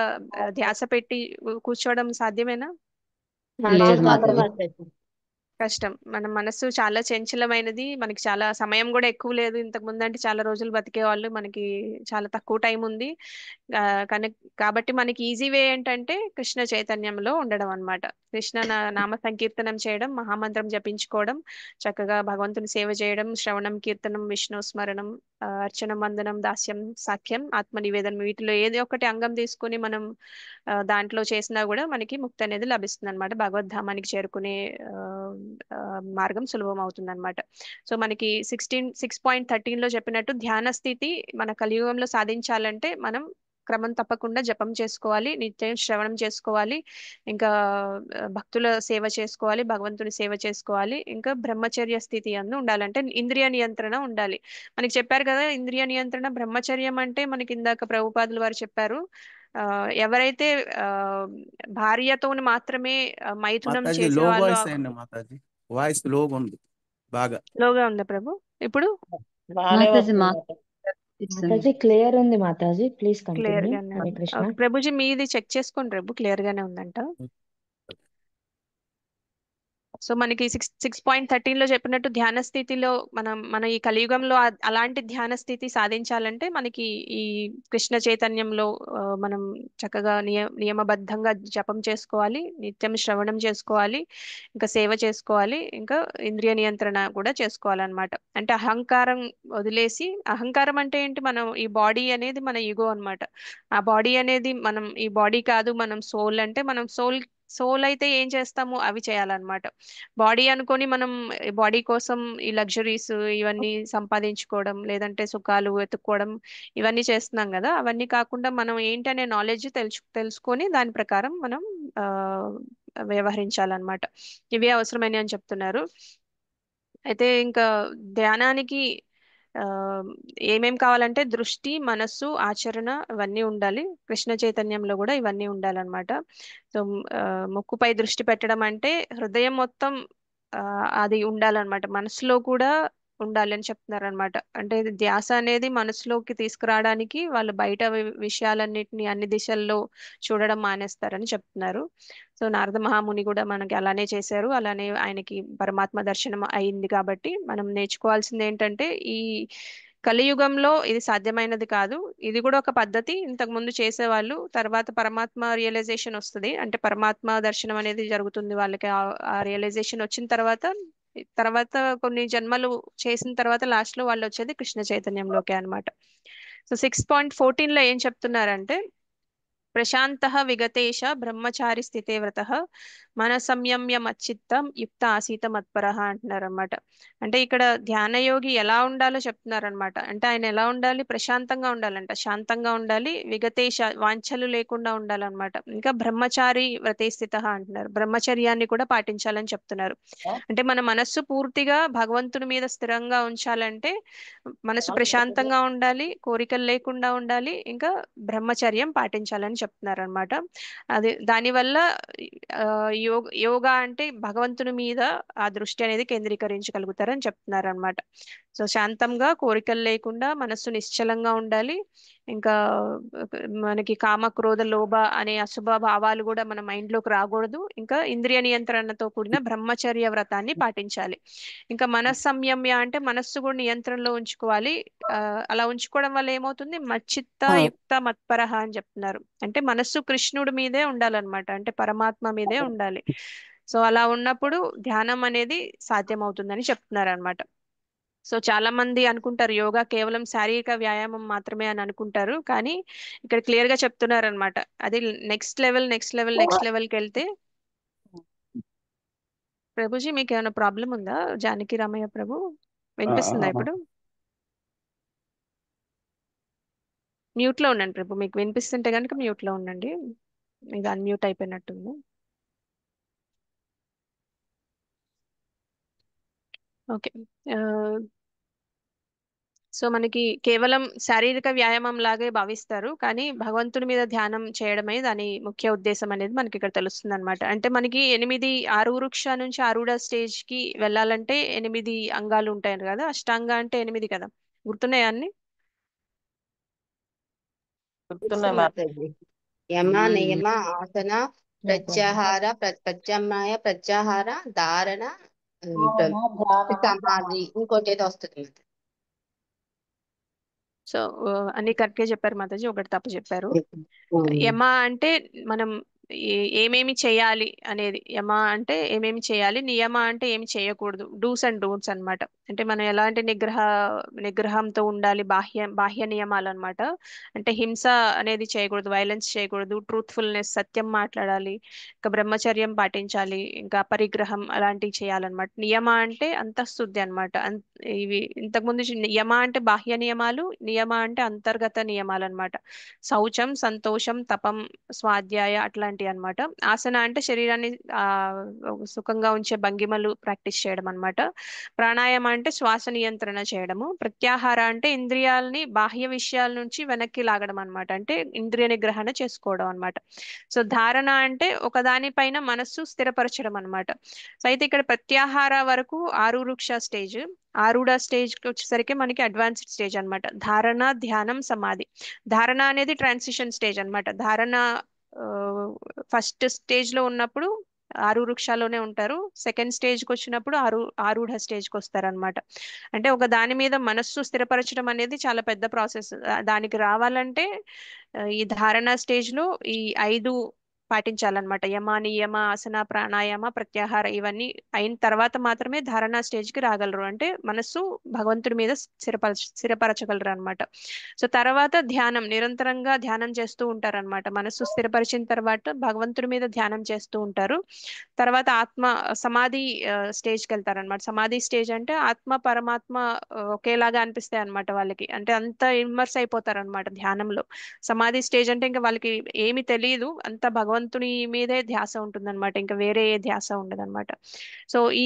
Speaker 2: ధ్యాస పెట్టి కూర్చోవడం సాధ్యమేనా?
Speaker 8: లేదు మాతాజీ.
Speaker 2: కష్టం. మన మనసు చాలా చంచలమైనది, మనకి చాలా సమయం కూడా ఎక్కువ లేదు. ఇంతకు ముందు అంటే చాలా రోజులు బతికే వాళ్ళు, మనకి చాలా తక్కువ టైం ఉంది. కాబట్టి మనకి ఈజీ వే ఏంటంటే కృష్ణ చైతన్యంలో ఉండడం అన్నమాట. కృష్ణ నామ సంకీర్తనం చేయడం, మహామంత్రం జపించుకోవడం, చక్కగా భగవంతుని సేవ చేయడం, శ్రవణం, కీర్తనం, విష్ణు స్మరణం, అర్చనం, వందనం, దాస్యం, సాఖ్యం, ఆత్మ నివేదనం, వీటిలో ఏది ఒకటి అంగం తీసుకుని మనం దాంట్లో చేసినా కూడా మనకి ముక్తి అనేది లభిస్తుంది అనమాట. భగవద్ధామానికి చేరుకునే మార్గం సులభం అవుతుంది అనమాట. సో మనకి 6.13 లో చెప్పినట్టు ధ్యాన స్థితి మన కలియుగంలో సాధించాలంటే మనం క్రమం తప్పకుండా జపం చేసుకోవాలి, నిత్యం శ్రవణం చేసుకోవాలి, ఇంకా భక్తుల సేవ చేసుకోవాలి, భగవంతుని సేవ చేసుకోవాలి, ఇంకా బ్రహ్మచర్య స్థితి అందు ఉండాలంటే ఇంద్రియ నియంత్రణ ఉండాలి. మనకి చెప్పారు కదా ఇంద్రియ నియంత్రణ. బ్రహ్మచర్యం అంటే మనకి ఇందాక ప్రభుపాదులు వారు చెప్పారు, ఎవరైతే భార్యతో మాత్రమే మైథునం
Speaker 10: మాతాజీ
Speaker 2: చేసే
Speaker 10: లో
Speaker 2: వాళ్ళు.
Speaker 10: వాయిస్ అయింది మాతాజీ, వాయిస్ లోగా ఉంది బాగా.
Speaker 2: లోగా ఉందా ప్రభు? ఇప్పుడు
Speaker 4: బాగానే
Speaker 8: మాతాజీ
Speaker 4: వస్తుంది
Speaker 3: మాతాజీ క్లియర్ ఉంది మాతాజీ, ప్లీజ్
Speaker 2: క్లియర్
Speaker 3: కంటిన్యూ.
Speaker 2: గానే
Speaker 3: హరే
Speaker 2: ఉంది.
Speaker 3: కృష్ణ.
Speaker 2: ఓకే ప్రభుజీ మీది చెక్ చేసుకోండి ప్రభు, క్లియర్ గానే ఉందంట. సో మనకి 6.13లో చెప్పినట్టు ధ్యాన స్థితిలో మన ఈ కలియుగంలో అలాంటి ధ్యాన స్థితి సాధించాలంటే మనకి ఈ కృష్ణ చైతన్యంలో మనం చక్కగా నియమబద్ధంగా జపం చేసుకోవాలి, నిత్యం శ్రవణం చేసుకోవాలి, ఇంకా సేవ చేసుకోవాలి, ఇంకా ఇంద్రియ నియంత్రణ కూడా చేసుకోవాలన్నమాట. అంటే అహంకారం వదిలేసి, అహంకారం అంటే ఏంటి, మనం ఈ బాడీ అనేది మన ఈగో అన్నమాట. ఆ బాడీ అనేది మనం ఈ బాడీ కాదు, మనం సోల్ అంటే మనం సోల్ అయితే ఏం చేస్తాము అవి చేయాలన్నమాట. బాడీ అనుకొని మనం బాడీ కోసం ఈ లగ్జరీస్ ఇవన్నీ సంపాదించుకోవడం, లేదంటే సుఖాలు వెతుక్కోవడం, ఇవన్నీ చేస్తున్నాం కదా. అవన్నీ కాకుండా మనం ఏంటనే నాలెడ్జ్ తెలుసుకొని దాని ప్రకారం మనం ఆ వ్యవహరించాలన్నమాట. ఇవే అవసరమైన అని చెప్తున్నారు. అయితే ఇంకా ధ్యానానికి ఆ ఏమేం కావాలంటే దృష్టి, మనస్సు, ఆచరణ ఇవన్నీ ఉండాలి. కృష్ణ చైతన్యంలో కూడా ఇవన్నీ ఉండాలన్నమాట. సో ముక్కుపై దృష్టి పెట్టడం అంటే హృదయం మొత్తం అది ఉండాలన్నమాట. మనసులో కూడా ఉండాలి అని చెప్తున్నారు అనమాట. అంటే ఇది ధ్యాస అనేది మనసులోకి తీసుకురావడానికి వాళ్ళు బయట విషయాలన్నిటిని అన్ని దిశల్లో చూడడం మానేస్తారని చెప్తున్నారు. సో నారద మహాముని కూడా మనకి అలానే చేశారు. అలానే ఆయనకి పరమాత్మ దర్శనం అయింది. కాబట్టి మనం నేర్చుకోవాల్సింది ఏంటంటే ఈ కలియుగంలో ఇది సాధ్యమైనది కాదు. ఇది కూడా ఒక పద్ధతి. ఇంతకు ముందు చేసేవాళ్ళు, తర్వాత పరమాత్మ రియలైజేషన్ వస్తుంది. అంటే పరమాత్మ దర్శనం అనేది జరుగుతుంది వాళ్ళకి. ఆ రియలైజేషన్ వచ్చిన తర్వాత కొన్ని జన్మలు చేసిన తర్వాత లాస్ట్ లో వాళ్ళు వచ్చేది కృష్ణ చైతన్యంలోకే అన్నమాట. సో 6.14లో ఏం చెప్తున్నారంటే ప్రశాంతః విగతేశ బ్రహ్మచారి స్థితే వ్రతః మన సంయమ్య మచ్చిత్తం యుక్త ఆసీత మత్పరః అంటున్నారన్నమాట. అంటే ఇక్కడ ధ్యానయోగి ఎలా ఉండాలో చెప్తున్నారనమాట. అంటే ఆయన ఎలా ఉండాలి, ప్రశాంతంగా ఉండాలంట, శాంతంగా ఉండాలి, విగతేశ వాంఛలు లేకుండా ఉండాలన్నమాట. ఇంకా బ్రహ్మచారి వ్రతే స్థితః అంటున్నారు, బ్రహ్మచర్యాన్ని కూడా పాటించాలని చెప్తున్నారు. అంటే మన మనస్సు పూర్తిగా భగవంతుని మీద స్థిరంగా ఉంచాలంటే మనసు ప్రశాంతంగా ఉండాలి, కోరికలు లేకుండా ఉండాలి, ఇంకా బ్రహ్మచర్యం పాటించాలని చెప్తున్నారు అనమాట. అది దానివల్ల యోగా అంటే భగవంతుని మీద ఆ దృష్టి అనేది కేంద్రీకరించగలుగుతారని చెప్తున్నారు అనమాట. సో శాంతంగా, కోరికలు లేకుండా, మనస్సు నిశ్చలంగా ఉండాలి. ఇంకా మనకి కామ, క్రోధ, లోభ అనే అశుభ భావాలు కూడా మన మైండ్ లోకి రాకూడదు. ఇంకా ఇంద్రియ నియంత్రణతో కూడిన బ్రహ్మచర్య వ్రతాన్ని పాటించాలి. ఇంకా మనస్సంయమ్య అంటే మనస్సు కూడా నియంత్రణలో ఉంచుకోవాలి. అలా ఉంచుకోవడం వల్ల ఏమవుతుంది, మచ్చిత్త యుక్త మత్పరహ అని చెప్తున్నారు. అంటే మనస్సు కృష్ణుడి మీదే ఉండాలన్నమాట, అంటే పరమాత్మ మీదే ఉండాలి. సో అలా ఉన్నప్పుడు ధ్యానం అనేది సాధ్యమవుతుందని చెప్తున్నారు అనమాట. సో చాలా మంది అనుకుంటారు యోగా కేవలం శారీరక వ్యాయామం మాత్రమే అని అనుకుంటారు. కానీ ఇక్కడ క్లియర్ గా చెప్తున్నారు అనమాట. అది నెక్స్ట్ లెవెల్కి వెళ్తే. ప్రభుజీ మీకు ఏమైనా ప్రాబ్లం ఉందా? జానకి రామయ్య ప్రభు వినిపిస్తుందా ఇప్పుడు? మ్యూట్ లో ఉండండి ప్రభు, మీకు వినిపిస్తుంటే కనుక మ్యూట్ లో ఉండండి. ఇది అన్మ్యూట్ అయిపోయినట్టుంది. ఓకే. సో మనకి కేవలం శారీరక వ్యాయామం లాగే భావిస్తారు, కానీ భగవంతుని మీద ధ్యానం చేయడమే దాని ముఖ్య ఉద్దేశం అనేది మనకి ఇక్కడ తెలుస్తుంది అనమాట. అంటే మనకి 8 ఆరువృక్ష నుంచి ఆరుడ స్టేజ్ కి వెళ్ళాలంటే 8 అంగాలు ఉంటాయి కదా. అష్టాంగ అంటే 8 కదా, గుర్తున్నాయా అన్ని?
Speaker 4: గుర్తున్నాయి మేడం.
Speaker 8: మాతాజీ యమ, నియమ, ఆసన, ప్రత్యాహార, ప్రత్యామ్నాయ, ప్రత్యాహార, ధారణ, సమాధి, ఇంకోటి ఏదో వస్తుంది.
Speaker 2: సో అన్ని కరెక్ట్ గా చెప్పారు మాతాజీ, ఒకటి తప్పు చెప్పారు. యమ అంటే మనం ఏమేమి చేయాలి అనేది, యమ అంటే ఏమేమి చేయాలి, నియమ అంటే ఏమి చేయకూడదు, డూస్ అండ్ డోంట్స్ అన్నమాట. అంటే మనం ఎలాంటి నిగ్రహంతో ఉండాలి, బాహ్య నియమాలు అన్నమాట. అంటే హింస అనేది చేయకూడదు, వైలెన్స్ చేయకూడదు, ట్రూత్ఫుల్నెస్, సత్యం మాట్లాడాలి, ఇంకా బ్రహ్మచర్యం పాటించాలి, ఇంకా పరిగ్రహం అలాంటివి చేయాలన్నమాట. నియమ అంటే అంతఃశుద్ధి అనమాట. ఇవి ఇంతకుముందు యమ అంటే బాహ్య నియమాలు, నియమ అంటే అంతర్గత నియమాలు అనమాట. శౌచం, సంతోషం, తపం, స్వాధ్యాయ అట్లాంటివి అన్నమాట. ఆసన అంటే శరీరాన్ని సుఖంగా ఉంచే భంగిమలు ప్రాక్టీస్ చేయడం అన్నమాట. ప్రాణాయామ అంటే శ్వాస నియంత్రణ చేయడము. ప్రత్యాహార అంటే ఇంద్రియాలని బాహ్య విషయాల నుంచి వెనక్కి లాగడం అన్నమాట, అంటే ఇంద్రియ నిగ్రహణ చేసుకోవడం అన్నమాట. సో ధారణ అంటే ఒకదానిపైన మనస్సు స్థిరపరచడం అన్నమాట. సో అయితే ఇక్కడ ప్రత్యాహార వరకు ఆరువృక్ష స్టేజ్, ఆరుడ స్టేజ్ కి వచ్చేసరికి మనకి అడ్వాన్స్డ్ స్టేజ్ అన్నమాట. ధారణ, ధ్యానం, సమాధి. ధారణ అనేది ట్రాన్సిషన్ స్టేజ్ అన్నమాట. ధారణ ఫస్ట్ స్టేజ్ లో ఉన్నప్పుడు ఆరు వృక్షాల్లోనే ఉంటారు. సెకండ్ స్టేజ్కి వచ్చినప్పుడు ఆరూఢ స్టేజ్కి వస్తారనమాట. అంటే ఒక దాని మీద మనస్సు స్థిరపరచడం అనేది చాలా పెద్ద ప్రాసెస్. దానికి రావాలంటే ఈ ధారణ స్టేజ్లో ఈ 5 పాటించాలన్నమాట. యమ నియమ ఆసన ప్రాణాయామ ప్రత్యాహార ఇవన్నీ అయిన తర్వాత మాత్రమే ధారణా స్టేజ్కి రాగలరు. అంటే మనస్సు భగవంతుడి మీద స్థిరపరచగలరు అనమాట. సో తర్వాత ధ్యానం, నిరంతరంగా ధ్యానం చేస్తూ ఉంటారన్నమాట. మనస్సు స్థిరపరిచిన తర్వాత భగవంతుడి మీద ధ్యానం చేస్తూ ఉంటారు. తర్వాత ఆత్మ సమాధి స్టేజ్కి వెళ్తారనమాట. సమాధి స్టేజ్ అంటే ఆత్మ పరమాత్మ ఒకేలాగా అనిపిస్తాయి అనమాట వాళ్ళకి. అంటే అంత ఇమ్మర్స్ అయిపోతారనమాట ధ్యానంలో. సమాధి స్టేజ్ అంటే ఇంకా వాళ్ళకి ఏమి తెలియదు, అంత భగవంతుని మీదే ధ్యాస ఉంటుందన్నమాట. ఇంకా వేరే ఏ ధ్యాస ఉండదన్నమాట. సో ఈ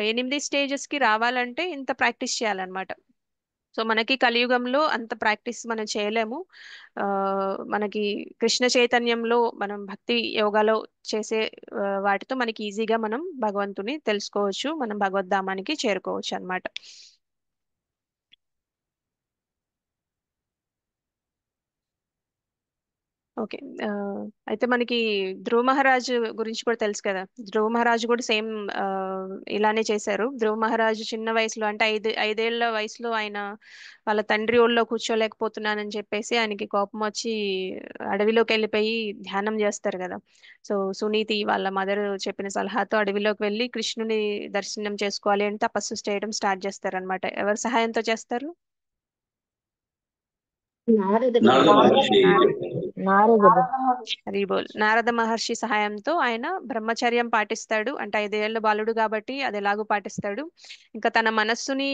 Speaker 2: 8 స్టేజెస్ కి రావాలంటే ఇంత ప్రాక్టీస్ చేయాలన్నమాట. సో మనకి కలియుగంలో అంత ప్రాక్టీస్ మనం చేయలేము. ఆ మనకి కృష్ణ చైతన్యంలో మనం భక్తి యోగాలో చేసే వాటితో మనకి ఈజీగా మనం భగవంతుని తెలుసుకోవచ్చు, మనం భగవద్ధామానికి చేరుకోవచ్చు అన్నమాట. ఓకే. అయితే మనకి ధ్రువ మహారాజు గురించి కూడా తెలుసు కదా. ధ్రువ మహారాజు కూడా సేమ్ ఇలానే చేశారు. ధ్రువ మహారాజు చిన్న వయసులో అంటే ఐదేళ్ల వయసులో ఆయన వాళ్ళ తండ్రి ఒళ్ళో కూర్చోలేకపోతున్నానని చెప్పేసి ఆయనకి కోపం వచ్చి అడవిలోకి వెళ్ళిపోయి ధ్యానం చేస్తారు కదా. సో సునీతి వాళ్ళ మదర్ చెప్పిన సలహాతో అడవిలోకి వెళ్ళి కృష్ణుని దర్శనం చేసుకోవాలి అని తపస్సు చేయడం స్టార్ట్ చేస్తారు అనమాట. ఎవరి సహాయంతో చేస్తారు?
Speaker 3: నారదుడు.
Speaker 2: హరిబోల్. నారద మహర్షి సహాయంతో ఆయన బ్రహ్మచర్యం పాటిస్తాడు. అంటే 5 ఏళ్ల బాలుడు కాబట్టి అది ఎలాగూ పాటిస్తాడు. ఇంకా తన మనస్సుని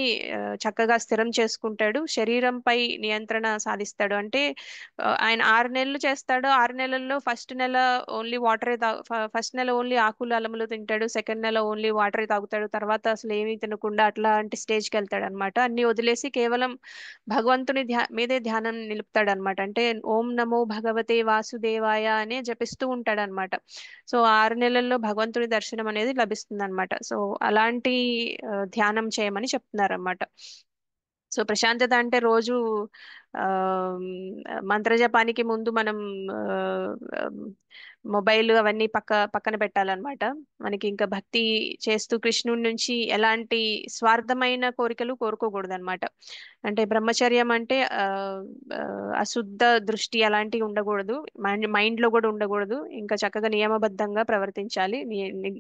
Speaker 2: చక్కగా స్థిరం చేసుకుంటాడు. శరీరంపై నియంత్రణ సాధిస్తాడు. అంటే ఆయన 6 నెలలు చేస్తాడు. 6 నెలల్లో ఫస్ట్ నెల ఓన్లీ వాటరే ఫస్ట్ నెల ఓన్లీ ఆకులు అలములు తింటాడు. సెకండ్ నెల ఓన్లీ వాటరే తాగుతాడు. తర్వాత అసలు ఏమీ తినకుండా అట్లాంటి స్టేజ్కి వెళ్తాడు అనమాట. అన్ని వదిలేసి కేవలం భగవంతుని మీదే ధ్యానం నిలుపుతాడు అనమాట. అంటే ఓం నమో భగవతే వాసుదేవాయ అనే జపిస్తూ ఉంటాడు అనమాట. సో 6 నెలల్లో భగవంతుని దర్శనం అనేది లభిస్తుంది అనమాట. సో అలాంటి ధ్యానం చేయమని చెప్తున్నారు అనమాట. సో ప్రశాంతత అంటే రోజు ఆ మంత్రజపానికి ముందు మనం మొబైల్ అవన్నీ పక్కన పెట్టాలన్నమాట. మనకి ఇంకా భక్తి చేస్తూ కృష్ణుడి నుంచి ఎలాంటి స్వార్థమైన కోరికలు కోరుకోకూడదు అనమాట. అంటే బ్రహ్మచర్యం అంటే అశుద్ధ దృష్టి అలాంటివి ఉండకూడదు. మైండ్ లో కూడా ఉండకూడదు. ఇంకా చక్కగా నియమబద్ధంగా ప్రవర్తించాలి.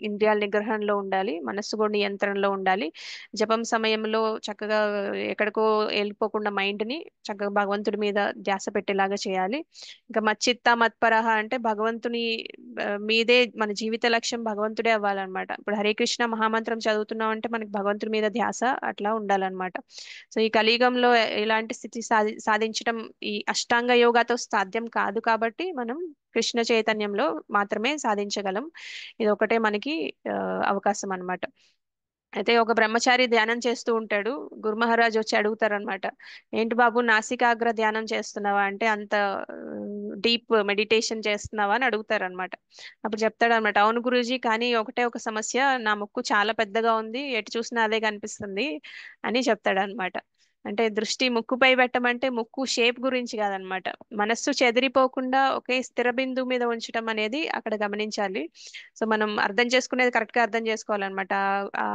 Speaker 2: ఇంద్రియాల నిగ్రహంలో ఉండాలి. మనస్సు కూడా నియంత్రణలో ఉండాలి. జపం సమయంలో చక్కగా ఎక్కడికో వెళ్ళిపోకుండా మైండ్ ని చక్కగా భగవంతుడి మీద ధ్యాస పెట్టేలాగా చేయాలి. ఇంకా మచ్చిత్త మత్పరహ అంటే భగవంతుని మీదే మన జీవిత లక్ష్యం భగవంతుడే అవ్వాలన్నమాట. ఇప్పుడు హరే కృష్ణ మహామంత్రం చదువుతున్నాం అంటే మనకి భగవంతుడి మీద ధ్యాస అట్లా ఉండాలన్నమాట. సో ఈ కలియుగంలో ఇలాంటి స్థితి సాధించడం ఈ అష్టాంగ యోగాతో సాధ్యం కాదు కాబట్టి మనం కృష్ణ చైతన్యంలో మాత్రమే సాధించగలం. ఇది ఒకటే మనకి అవకాశం అన్నమాట. అయితే ఒక బ్రహ్మచారి ధ్యానం చేస్తూ ఉంటాడు. గురు మహారాజ్ వచ్చి అడుగుతారనమాట, ఏంటి బాబు నాసికాగ్ర ధ్యానం చేస్తున్నావా అంటే, అంత డీప్ మెడిటేషన్ చేస్తున్నావా అని అడుగుతారనమాట. అప్పుడు చెప్తాడు అనమాట, అవును గురూజీ, కానీ ఒకటే ఒక సమస్య, నా ముక్కు చాలా పెద్దగా ఉంది, ఎటు చూసినా అదే కనిపిస్తుంది అని చెప్తాడనమాట. అంటే దృష్టి ముక్కుపై పెట్టమంటే ముక్కు షేప్ గురించి కాదనమాట, మనస్సు చెదిరిపోకుండా ఒకే స్థిర బిందువు మీద ఉంచడం అనేది అక్కడ గమనించాలి. సో మనం అర్థం చేసుకునేది కరెక్ట్ గా అర్థం చేసుకోవాలన్నమాట. ఆ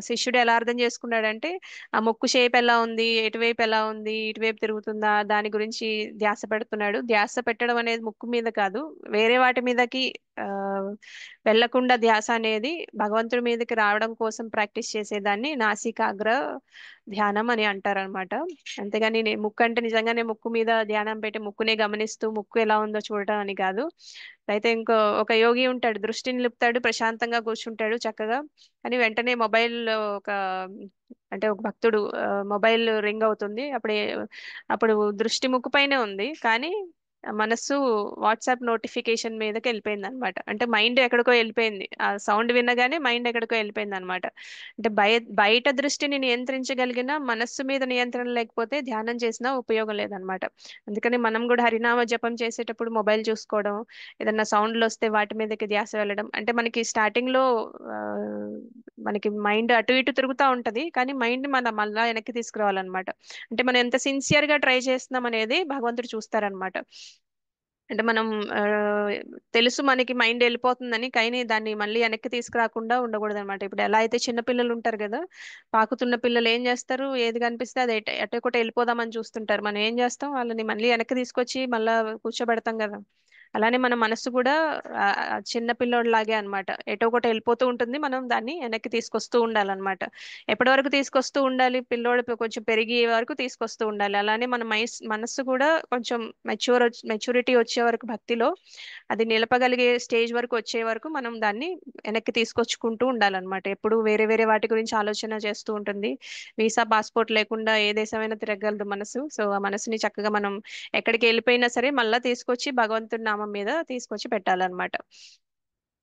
Speaker 2: శిష్యుడు ఎలా అర్థం చేసుకున్నాడంటే, ఆ ముక్కు షేప్ ఎలా ఉంది, ఎటువైపు ఎలా ఉంది, ఇటువైపు తిరుగుతుందా, దాని గురించి ధ్యాస పెడుతున్నాడు. ధ్యాస పెట్టడం అనేది ముక్కు మీద కాదు, వేరే వాటి మీదకి ఆ వెళ్లకుండా ధ్యాస అనేది భగవంతుడి మీదకి రావడం కోసం ప్రాక్టీస్ చేసేదాన్ని నాసికాగ్ర ధ్యానం అని అంటారనమాట. అంతేగాని ముక్కు అంటే నిజంగానే ముక్కు మీద ధ్యానం పెట్టి ముక్కునే గమనిస్తూ ముక్కు ఎలా ఉందో చూడటం అని కాదు. అయితే ఒక యోగి ఉంటాడు, దృష్టిని నిలుపుతాడు, ప్రశాంతంగా కూర్చుంటాడు చక్కగా. కానీ వెంటనే మొబైల్ ఒక అంటే ఒక భక్తుడు మొబైల్ రింగ్ అవుతుంది. అప్పుడు దృష్టి ముక్కు పైనే ఉంది, కానీ మనస్సు వాట్సాప్ నోటిఫికేషన్ మీదకి వెళ్ళిపోయింది అనమాట. అంటే మైండ్ ఎక్కడికో వెళ్ళిపోయింది, ఆ సౌండ్ వినగానే మైండ్ ఎక్కడికో వెళ్ళిపోయింది అనమాట. అంటే బయట దృష్టిని నియంత్రించగలిగిన మనస్సు మీద నియంత్రణ లేకపోతే ధ్యానం చేసినా ఉపయోగం లేదనమాట. అందుకని మనం కూడా హరినామ జపం చేసేటప్పుడు మొబైల్ చూసుకోవడం, ఏదన్నా సౌండ్లు వస్తే వాటి మీదకి ధ్యాస వెళ్ళడం, అంటే మనకి స్టార్టింగ్ లో మనకి మైండ్ అటు ఇటు తిరుగుతూ ఉంటది, కానీ మైండ్ మనం మళ్ళా వెనక్కి తీసుకురావాలన్నమాట. అంటే మనం ఎంత సిన్సియర్ గా ట్రై చేస్తున్నాం అనేది భగవంతుడు చూస్తారనమాట. అంటే మనం ఆ, తెలుసు మనకి మైండ్ వెళ్ళిపోతుందని, కానీ దాన్ని మళ్ళీ వెనక్కి తీసుకురాకుండా ఉండకూడదు అనమాట. ఇప్పుడు ఎలా అయితే చిన్న పిల్లలు ఉంటారు కదా, పాకుతున్న పిల్లలు ఏం చేస్తారు, ఏది కనిపిస్తే అది ఎటు ఒకటి వెళ్ళిపోదామని చూస్తుంటారు. మనం ఏం చేస్తాం, వాళ్ళని మళ్ళీ వెనక్కి తీసుకొచ్చి మళ్ళా కూర్చోబెడతాం కదా. అలానే మన మనస్సు కూడా చిన్న పిల్లోడిలాగే అన్నమాట. ఎటో ఒకటి వెళ్ళిపోతూ ఉంటుంది, మనం దాన్ని వెనక్కి తీసుకొస్తూ ఉండాలన్నమాట. ఎప్పటి వరకు తీసుకొస్తూ ఉండాలి, పిల్లోడు కొంచెం పెరిగే వరకు తీసుకొస్తూ ఉండాలి. అలానే మన మనస్సు కూడా కొంచెం మెచ్యూరిటీ వచ్చే వరకు భక్తిలో అది నిలపగలిగే స్టేజ్ వరకు వచ్చే వరకు మనం దాన్ని వెనక్కి తీసుకొచ్చుకుంటూ ఉండాలన్నమాట. ఎప్పుడు వేరే వేరే వాటి గురించి ఆలోచన చేస్తూ ఉంటుంది. వీసా పాస్పోర్ట్ లేకుండా ఏ దేశమైనా తిరగలదు మనసు. సో ఆ మనసుని చక్కగా మనం ఎక్కడికి వెళ్ళిపోయినా సరే మళ్ళా తీసుకొచ్చి భగవంతుడి నామం మీద తీసుకొచ్చి పెట్టాలన్నమాట.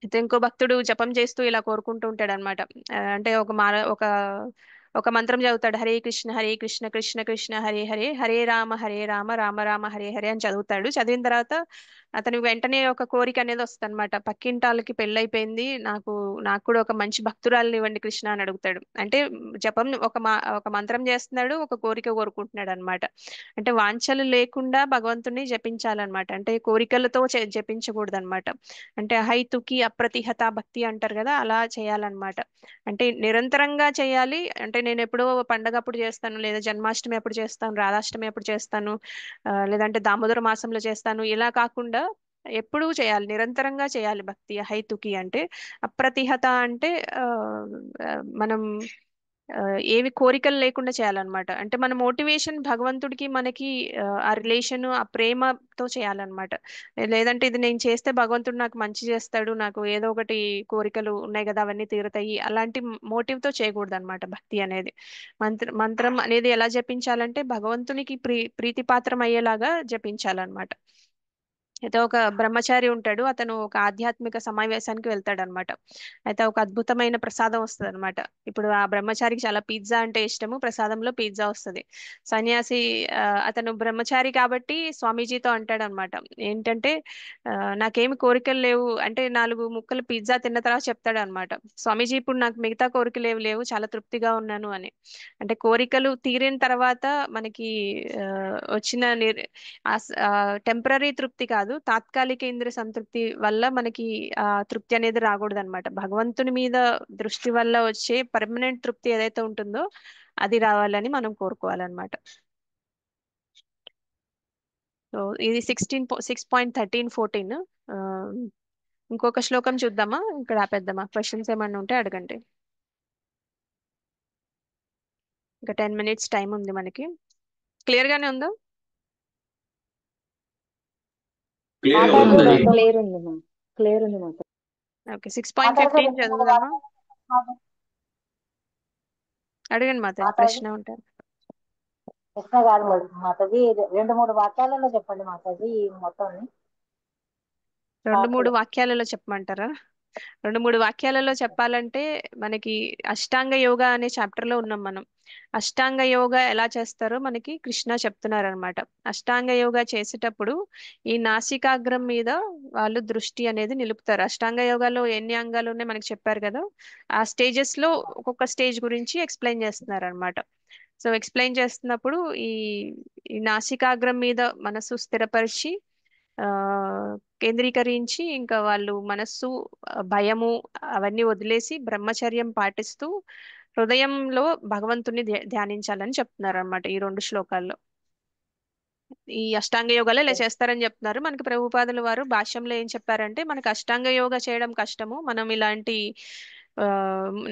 Speaker 2: అయితే ఇంకో భక్తుడు జపం చేస్తూ ఇలా కోరుకుంటూ ఉంటాడు అనమాట. అంటే ఒక మంత్రం చదువుతాడు. హరే కృష్ణ కృష్ణ కృష్ణ హరే హరే, హరే రామ రామ రామ హరే హరే అని చదువుతాడు. చదివిన తర్వాత అతని వెంటనే ఒక కోరిక అనేది వస్తుంది అనమాట. పక్కింటాలకి పెళ్ళైపోయింది, నాకు కూడా ఒక మంచి భక్తురాలిని ఇవ్వండి కృష్ణ అని అడుగుతాడు. అంటే జపం ఒక మంత్రం చేస్తున్నాడు, ఒక కోరిక కోరుకుంటున్నాడు అనమాట. అంటే వాంఛలు లేకుండా భగవంతుని జపించాలన్నమాట. అంటే కోరికలతో జపించకూడదు అనమాట. అంటే హైతుకి అప్రతిహత భక్తి అంటారు కదా, అలా చేయాలన్నమాట. అంటే నిరంతరంగా చేయాలి. అంటే నేను ఎప్పుడో పండగ అప్పుడు చేస్తాను, లేదా జన్మాష్టమి అప్పుడు చేస్తాను, రాధాష్టమి అప్పుడు చేస్తాను, లేదంటే దామోదర మాసంలో చేస్తాను, ఇలా కాకుండా ఎప్పుడూ చేయాలి, నిరంతరంగా చేయాలి భక్తి. హైతుకి అంటే అప్రతిహత అంటే ఆ, ఆ, మనం ఆ, ఏవి కోరికలు లేకుండా చేయాలన్నమాట. అంటే మన మోటివేషన్ భగవంతుడికి మనకి ఆ రిలేషన్, ఆ ప్రేమతో చేయాలన్నమాట. లేదంటే ఇది నేను చేస్తే భగవంతుడు నాకు మంచి చేస్తాడు, నాకు ఏదో ఒకటి కోరికలు ఉన్నాయి కదా అవన్నీ తీరుతాయి, అలాంటి మోటివ్ తో చేయకూడదు అనమాట భక్తి అనేది. మంత్రం అనేది ఎలా జపించాలంటే భగవంతునికి ప్రీతిపాత్రం అయ్యేలాగా జపించాలన్నమాట. అయితే ఒక బ్రహ్మచారి ఉంటాడు, అతను ఒక ఆధ్యాత్మిక సమావేశానికి వెళ్తాడు అనమాట. అయితే ఒక అద్భుతమైన ప్రసాదం వస్తుంది అనమాట. ఇప్పుడు ఆ బ్రహ్మచారికి చాలా పిజ్జా అంటే ఇష్టము, ప్రసాదంలో పిజ్జా వస్తుంది. సన్యాసి అతను బ్రహ్మచారి కాబట్టి స్వామీజీతో అంటాడు అనమాట. ఏంటంటే ఆ, నాకేమి కోరికలు లేవు అంటే, 4 ముక్కలు పిజ్జా తిన్న తర్వాత చెప్తాడు అనమాట. స్వామీజీ ఇప్పుడు నాకు మిగతా కోరికలు ఏవి లేవు, చాలా తృప్తిగా ఉన్నాను అని. అంటే కోరికలు తీరిన తర్వాత మనకి ఆ, వచ్చిన టెంపరీ తృప్తి కాదు, తాత్కాలిక ఇంద్రియ సంతృప్తి వల్ల మనకి ఆ తృప్తి అనేది రాకూడదు అనమాట. భగవంతుని మీద దృష్టి వల్ల వచ్చే పర్మనెంట్ తృప్తి ఏదైతే ఉంటుందో అది రావాలని మనం కోరుకోవాలన్నమాట. సో ఇది 6.13-14. ఇంకొక శ్లోకం చూద్దామా, ఇక్కడ ఆపేద్దామా? క్వశ్చన్స్ ఏమన్నా ఉంటే అడగండి. ఇంకా 10 minutes టైం ఉంది మనకి. క్లియర్ గానే ఉందా?
Speaker 6: మాతాజీ
Speaker 3: క్లియర్ ఉంది మ్యామ్, క్లియర్ ఉంది మాకు.
Speaker 2: ఓకే,
Speaker 6: మాతాజీ
Speaker 2: 6.15
Speaker 6: రెండు మూడు
Speaker 2: చదువుదామా?
Speaker 6: వాక్యాలు
Speaker 2: అడగండి మాతాజీ,
Speaker 6: మాతాజీ
Speaker 2: ప్రశ్న ఉంటారు.
Speaker 6: ప్రశ్న కాదు మాతాజీ, 2-3 వాక్యాలలో చెప్పండి మాతాజీ ఈ మొత్తం
Speaker 2: 2-3
Speaker 6: పాటలు.
Speaker 2: వాక్యాలలో చెప్పమంటారా? 2-3 వాక్యాలలో చెప్పాలంటే మనకి అష్టాంగ యోగా అనే చాప్టర్ లో ఉన్నాం మనం. అష్టాంగ యోగా ఎలా చేస్తారో మనకి కృష్ణ చెప్తున్నారనమాట. అష్టాంగ యోగా చేసేటప్పుడు ఈ నాసికాగ్రం మీద వాళ్ళు దృష్టి అనేది నిలుపుతారు. అష్టాంగ యోగాలో ఎన్ని అంగాలు ఉన్నాయి మనకి చెప్పారు కదా, ఆ స్టేజెస్ లో ఒక్కొక్క స్టేజ్ గురించి ఎక్స్ప్లెయిన్ చేస్తున్నారు అనమాట. సో ఎక్స్ప్లెయిన్ చేస్తున్నప్పుడు ఈ ఈ నాసికాగ్రం మీద మనసు స్థిరపరిచి ఆ కేంద్రీకరించి, ఇంకా వాళ్ళు మనస్సు భయము అవన్నీ వదిలేసి బ్రహ్మచర్యం పాటిస్తూ హృదయంలో భగవంతుని ధ్యానించాలని చెప్తున్నారు అనమాట ఈ 2 శ్లోకాల్లో. ఈ అష్టాంగ యోగాలో ఇలా చేస్తారని చెప్తున్నారు. మనకి ప్రభుపాదుల వారు భాష్యంలో ఏం చెప్పారంటే, మనకి అష్టాంగ యోగా చేయడం కష్టము, మనం ఇలాంటి ఆ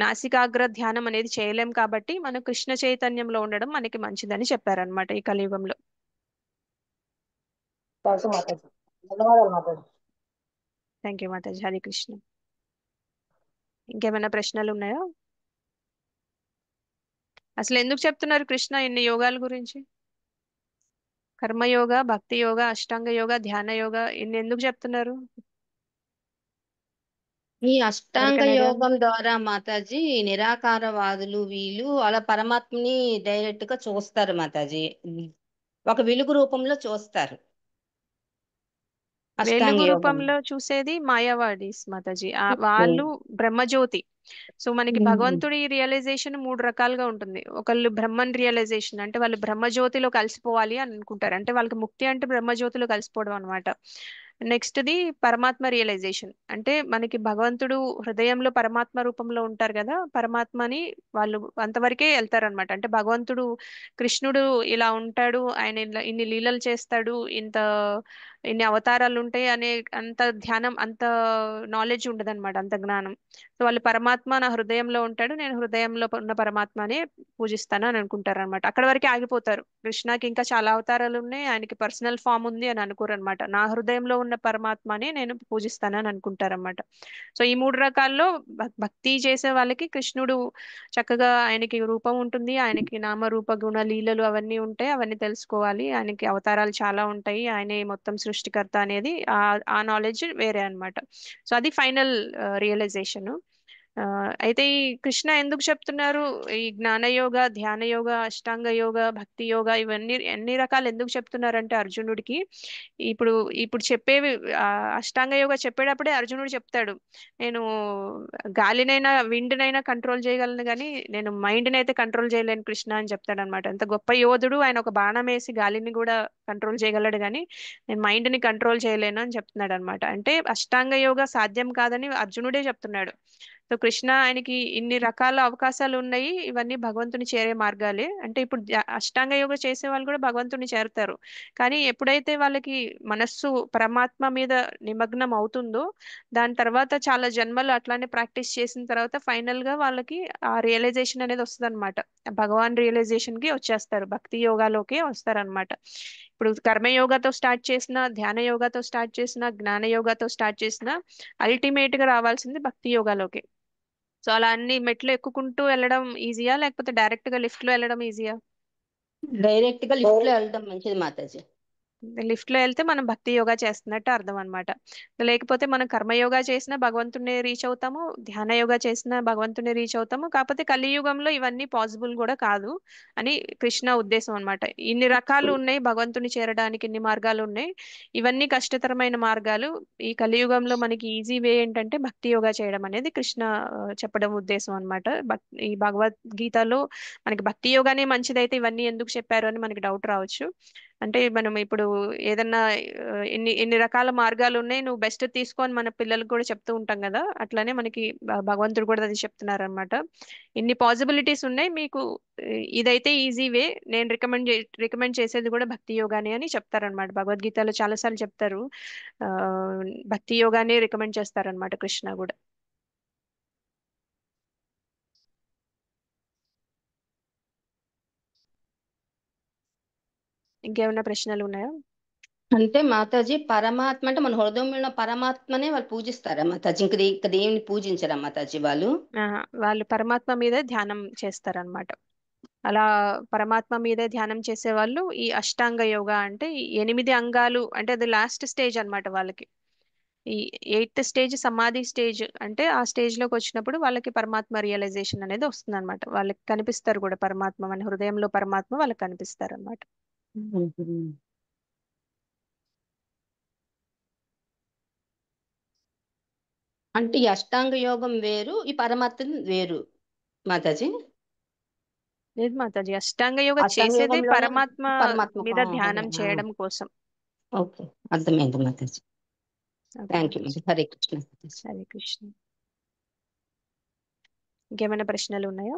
Speaker 2: నాసికాగ్ర ధ్యానం అనేది చేయలేం, కాబట్టి మనం కృష్ణ చైతన్యంలో ఉండడం మనకి మంచిదని చెప్పారనమాట ఈ కలియుగంలో.
Speaker 6: థ్యాంక్ యూ మాతాజీ, ధన్యవాదాలు మాతాజీ.
Speaker 2: థ్యాంక్ యూ మాతాజీ. హరి కృష్ణ. ఇంకేమైనా ప్రశ్నలు ఉన్నాయా? అసలు ఎందుకు చెప్తున్నారు కృష్ణ ఇన్ని యోగాల గురించి? కర్మయోగ, భక్తి యోగ, అష్టాంగ యోగ, ధ్యాన యోగ, ఇన్ని ఎందుకు చెప్తున్నారు?
Speaker 8: ఈ అష్టాంగ
Speaker 2: ఎవరికైనా ఐడియా?
Speaker 8: యోగం ద్వారా మాతాజీ నిరాకారవాదులు వీళ్ళు అలా పరమాత్మని డైరెక్ట్ గా చూస్తారు మాతాజీ. ఒక వెలుగు రూపంలో చూస్తారు అష్టాంగ
Speaker 2: వెలుగు
Speaker 8: యోగం.
Speaker 2: రూపంలో చూసేది మాయావాడీస్ మాతాజీ.
Speaker 8: ఓకే.
Speaker 2: వాళ్ళు బ్రహ్మజ్యోతి. సో మనకి భగవంతుడి రియలైజేషన్ 3 రకాలుగా ఉంటుంది. ఒకళ్ళు బ్రహ్మన్ రియలైజేషన్ అంటే వాళ్ళు బ్రహ్మజ్యోతిలో కలిసిపోవాలి అని అనుకుంటారు. అంటే వాళ్ళకి ముక్తి అంటే బ్రహ్మజ్యోతిలో కలిసిపోవడం అనమాట. నెక్స్ట్ది పరమాత్మ రియలైజేషన్ అంటే మనకి భగవంతుడు హృదయంలో పరమాత్మ రూపంలో ఉంటారు కదా, పరమాత్మని వాళ్ళు అంతవరకే వెళ్తారనమాట. అంటే భగవంతుడు కృష్ణుడు ఇలా ఉంటాడు, ఆయన ఇన్ని లీలలు చేస్తాడు, ఇన్ని అవతారాలు ఉంటాయి అనే అంత ధ్యానం, అంత నాలెడ్జ్ ఉండదన్నమాట, అంత జ్ఞానం. సో వాళ్ళు పరమాత్మ నా హృదయంలో ఉంటాడు, నేను హృదయంలో ఉన్న పరమాత్మనే పూజిస్తాను అని అనుకుంటారు అనమాట. అక్కడ వరకే ఆగిపోతారు. కృష్ణకి ఇంకా చాలా అవతారాలు ఉన్నాయి, ఆయనకి పర్సనల్ ఫామ్ ఉంది అని అనుకోరు అనమాట. నా హృదయంలో ఉన్న పరమాత్మనే నేను పూజిస్తాను అని అనుకుంటారు అనమాట. సో ఈ 3 రకాల్లో భక్తి చేసే వాళ్ళకి కృష్ణుడు చక్కగా ఆయనకి రూపం ఉంటుంది, ఆయనకి నామ రూప గుణ లీలలు అవన్నీ ఉంటాయి, అవన్నీ తెలుసుకోవాలి, ఆయనకి అవతారాలు చాలా ఉంటాయి, ఆయనే మొత్తం సృష్టికర్త అనేది ఆ నాలెడ్జ్ వేరే అన్నమాట. సో అది ఫైనల్ రియలైజేషన్. అయితే ఈ కృష్ణ ఎందుకు చెప్తున్నారు ఈ జ్ఞానయోగ, ధ్యాన యోగ, అష్టాంగ యోగ, భక్తి యోగ ఇవన్నీ ఎన్ని రకాలు ఎందుకు చెప్తున్నారంటే అర్జునుడికి ఇప్పుడు ఇప్పుడు చెప్పేవి అష్టాంగ యోగ చెప్పేటప్పుడే అర్జునుడు చెప్తాడు, నేను గాలినైనా విండ్నైనా కంట్రోల్ చేయగలను కానీ నేను మైండ్ని అయితే కంట్రోల్ చేయలేను కృష్ణ అని చెప్తాడు అనమాట. ఎంత గొప్ప యోధుడు ఆయన, ఒక బాణం వేసి గాలిని కూడా కంట్రోల్ చేయగలడు కానీ నేను మైండ్ని కంట్రోల్ చేయలేను అని చెప్తున్నాడు అనమాట. అంటే అష్టాంగ యోగ సాధ్యం కాదని అర్జునుడే చెప్తున్నాడు. సో కృష్ణ ఆయనకి ఇన్ని రకాల అవకాశాలు ఉన్నాయి, ఇవన్నీ భగవంతుని చేరే మార్గాలే. అంటే ఇప్పుడు అష్టాంగ యోగ చేసే వాళ్ళు కూడా భగవంతుని చేరుతారు, కానీ ఎప్పుడైతే వాళ్ళకి మనస్సు పరమాత్మ మీద నిమగ్నం అవుతుందో దాని తర్వాత చాలా జన్మలు అట్లానే ప్రాక్టీస్ చేసిన తర్వాత ఫైనల్ గా వాళ్ళకి ఆ రియలైజేషన్ అనేది వస్తుంది అనమాట. భగవాన్ రియలైజేషన్ కి వచ్చేస్తారు, భక్తి యోగాలోకి వస్తారనమాట. ఇప్పుడు కర్మయోగాతో స్టార్ట్ చేసిన, ధ్యాన యోగాతో స్టార్ట్ చేసిన, జ్ఞాన యోగాతో స్టార్ట్ చేసిన అల్టిమేట్ గా రావాల్సింది భక్తి యోగాలోకి. సో అలా అన్ని మెట్లు ఎక్కుకుంటూ వెళ్ళడం ఈజీయా లేకపోతే డైరెక్ట్ గా లిఫ్ట్ లో వెళ్ళడం ఈజీయా?
Speaker 8: డైరెక్ట్ గా లిఫ్ట్ లో వెళ్ళడం మంచిది మాతాజీ.
Speaker 2: లిఫ్ట్ లో వెళ్తే మనం భక్తి యోగా చేస్తున్నట్టు అర్థం అనమాట. లేకపోతే మనం కర్మయోగా చేసినా భగవంతుని రీచ్ అవుతాము, ధ్యాన యోగా చేసినా భగవంతుని రీచ్ అవుతాము. కాకపోతే కలియుగంలో ఇవన్నీ పాసిబుల్ కూడా కాదు అని కృష్ణ ఉద్దేశం అనమాట. ఇన్ని రకాలు ఉన్నాయి భగవంతుని చేరడానికి, ఇన్ని మార్గాలు ఉన్నాయి, ఇవన్నీ కష్టతరమైన మార్గాలు. ఈ కలియుగంలో మనకి ఈజీ వే ఏంటంటే భక్తి యోగా చేయడం అనేది కృష్ణ చెప్పడం ఉద్దేశం అనమాట. ఈ భగవద్గీతలో మనకి భక్తి యోగానే మంచిదైతే ఇవన్నీ ఎందుకు చెప్పారు అని మనకి డౌట్ రావచ్చు. అంటే మనం ఇప్పుడు ఏదన్నా ఎన్ని రకాల మార్గాలు ఉన్నాయి, నువ్వు బెస్ట్ తీసుకొని మన పిల్లలకు కూడా చెప్తూ ఉంటాం కదా, అట్లానే మనకి భగవంతుడు కూడా అది చెప్తున్నారు అనమాట. ఇన్ని పాసిబిలిటీస్ ఉన్నాయి మీకు, ఇదైతే ఈజీ వే, నేను రికమెండ్ చేసేది కూడా భక్తి యోగానే అని చెప్తారనమాట. భగవద్గీతలో చాలాసార్లు చెప్తారు, ఆ భక్తి యోగానే రికమెండ్ చేస్తారనమాట కృష్ణ కూడా. ఇంకేమైనా ప్రశ్నలు ఉన్నాయా?
Speaker 8: అంటే మాతాజీ పరమాత్మ అంటే మన హృదయంలో ఉన్న పరమాత్మనే వాళ్ళు పూజిస్తారా మాతాజీ? ఇంక దేవుని పూజించరా మాతాజీ వాళ్ళు?
Speaker 2: వాళ్ళు పరమాత్మ మీదే ధ్యానం చేస్తారనమాట. అలా పరమాత్మ మీదే ధ్యానం చేసే వాళ్ళు ఈ అష్టాంగ యోగా అంటే ఈ 8 అంగాలు, అంటే అది లాస్ట్ స్టేజ్ అన్నమాట వాళ్ళకి. ఈ 8th స్టేజ్ సమాధి స్టేజ్, అంటే ఆ స్టేజ్ లోకి వచ్చినప్పుడు వాళ్ళకి పరమాత్మ రియలైజేషన్ అనేది వస్తుంది అనమాట. వాళ్ళకి కనిపిస్తారు కూడా పరమాత్మ, మన హృదయంలో పరమాత్మ వాళ్ళకి కనిపిస్తారు అనమాట.
Speaker 8: అంటే ఈ అష్టాంగ యోగం వేరు, ఈ పరమాత్మ వేరు మాతాజీ?
Speaker 2: లేదు మాతాజీ, అష్టాంగ యోగ
Speaker 8: అష్టాంగ
Speaker 2: చేసేదే
Speaker 8: యోగంలోనే
Speaker 2: పరమాత్మ మీద ధ్యానం చేయడం కోసం.
Speaker 8: ఓకే, అర్థమైంది మాతాజీ. థ్యాంక్ యూ మాతాజీ. హరే కృష్ణ.
Speaker 2: హరే కృష్ణ. ఇంకేమైనా ప్రశ్నలు ఉన్నాయా?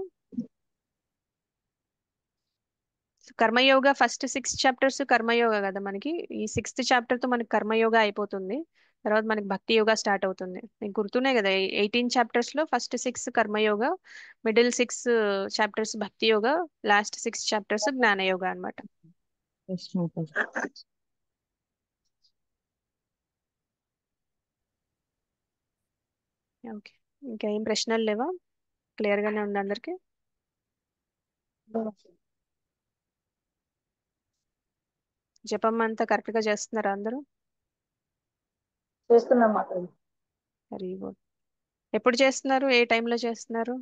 Speaker 2: కర్మయోగ ఫస్ట్ 6 చాప్టర్స్ కర్మయోగ కదా మనకి, ఈ 6th చాప్టర్ తో మనకి కర్మయోగ అయిపోతుంది, తర్వాత మనకి భక్తి యోగా స్టార్ట్ అవుతుంది. మీకు గుర్తున్నాయి కదా, 18 చాప్టర్స్ లో ఫస్ట్ 6 కర్మయోగ, మిడిల్ 6 చాప్టర్స్ భక్తి యోగ, లాస్ట్ 6 చాప్టర్స్ జ్ఞాన యోగ అనమాట. ఓకే, ఇంకా ఏం ప్రశ్నలు లేవా? క్లియర్ గానే ఉంది అందరికి? జపం అంతా కరెక్ట్ గా చేస్తున్నారా అందరూ?
Speaker 6: చేస్తున్నాం మాతాజీ.
Speaker 2: Very good. ఎప్పుడు చేస్తున్నారు, ఏ టైంలో చేస్తున్నారు?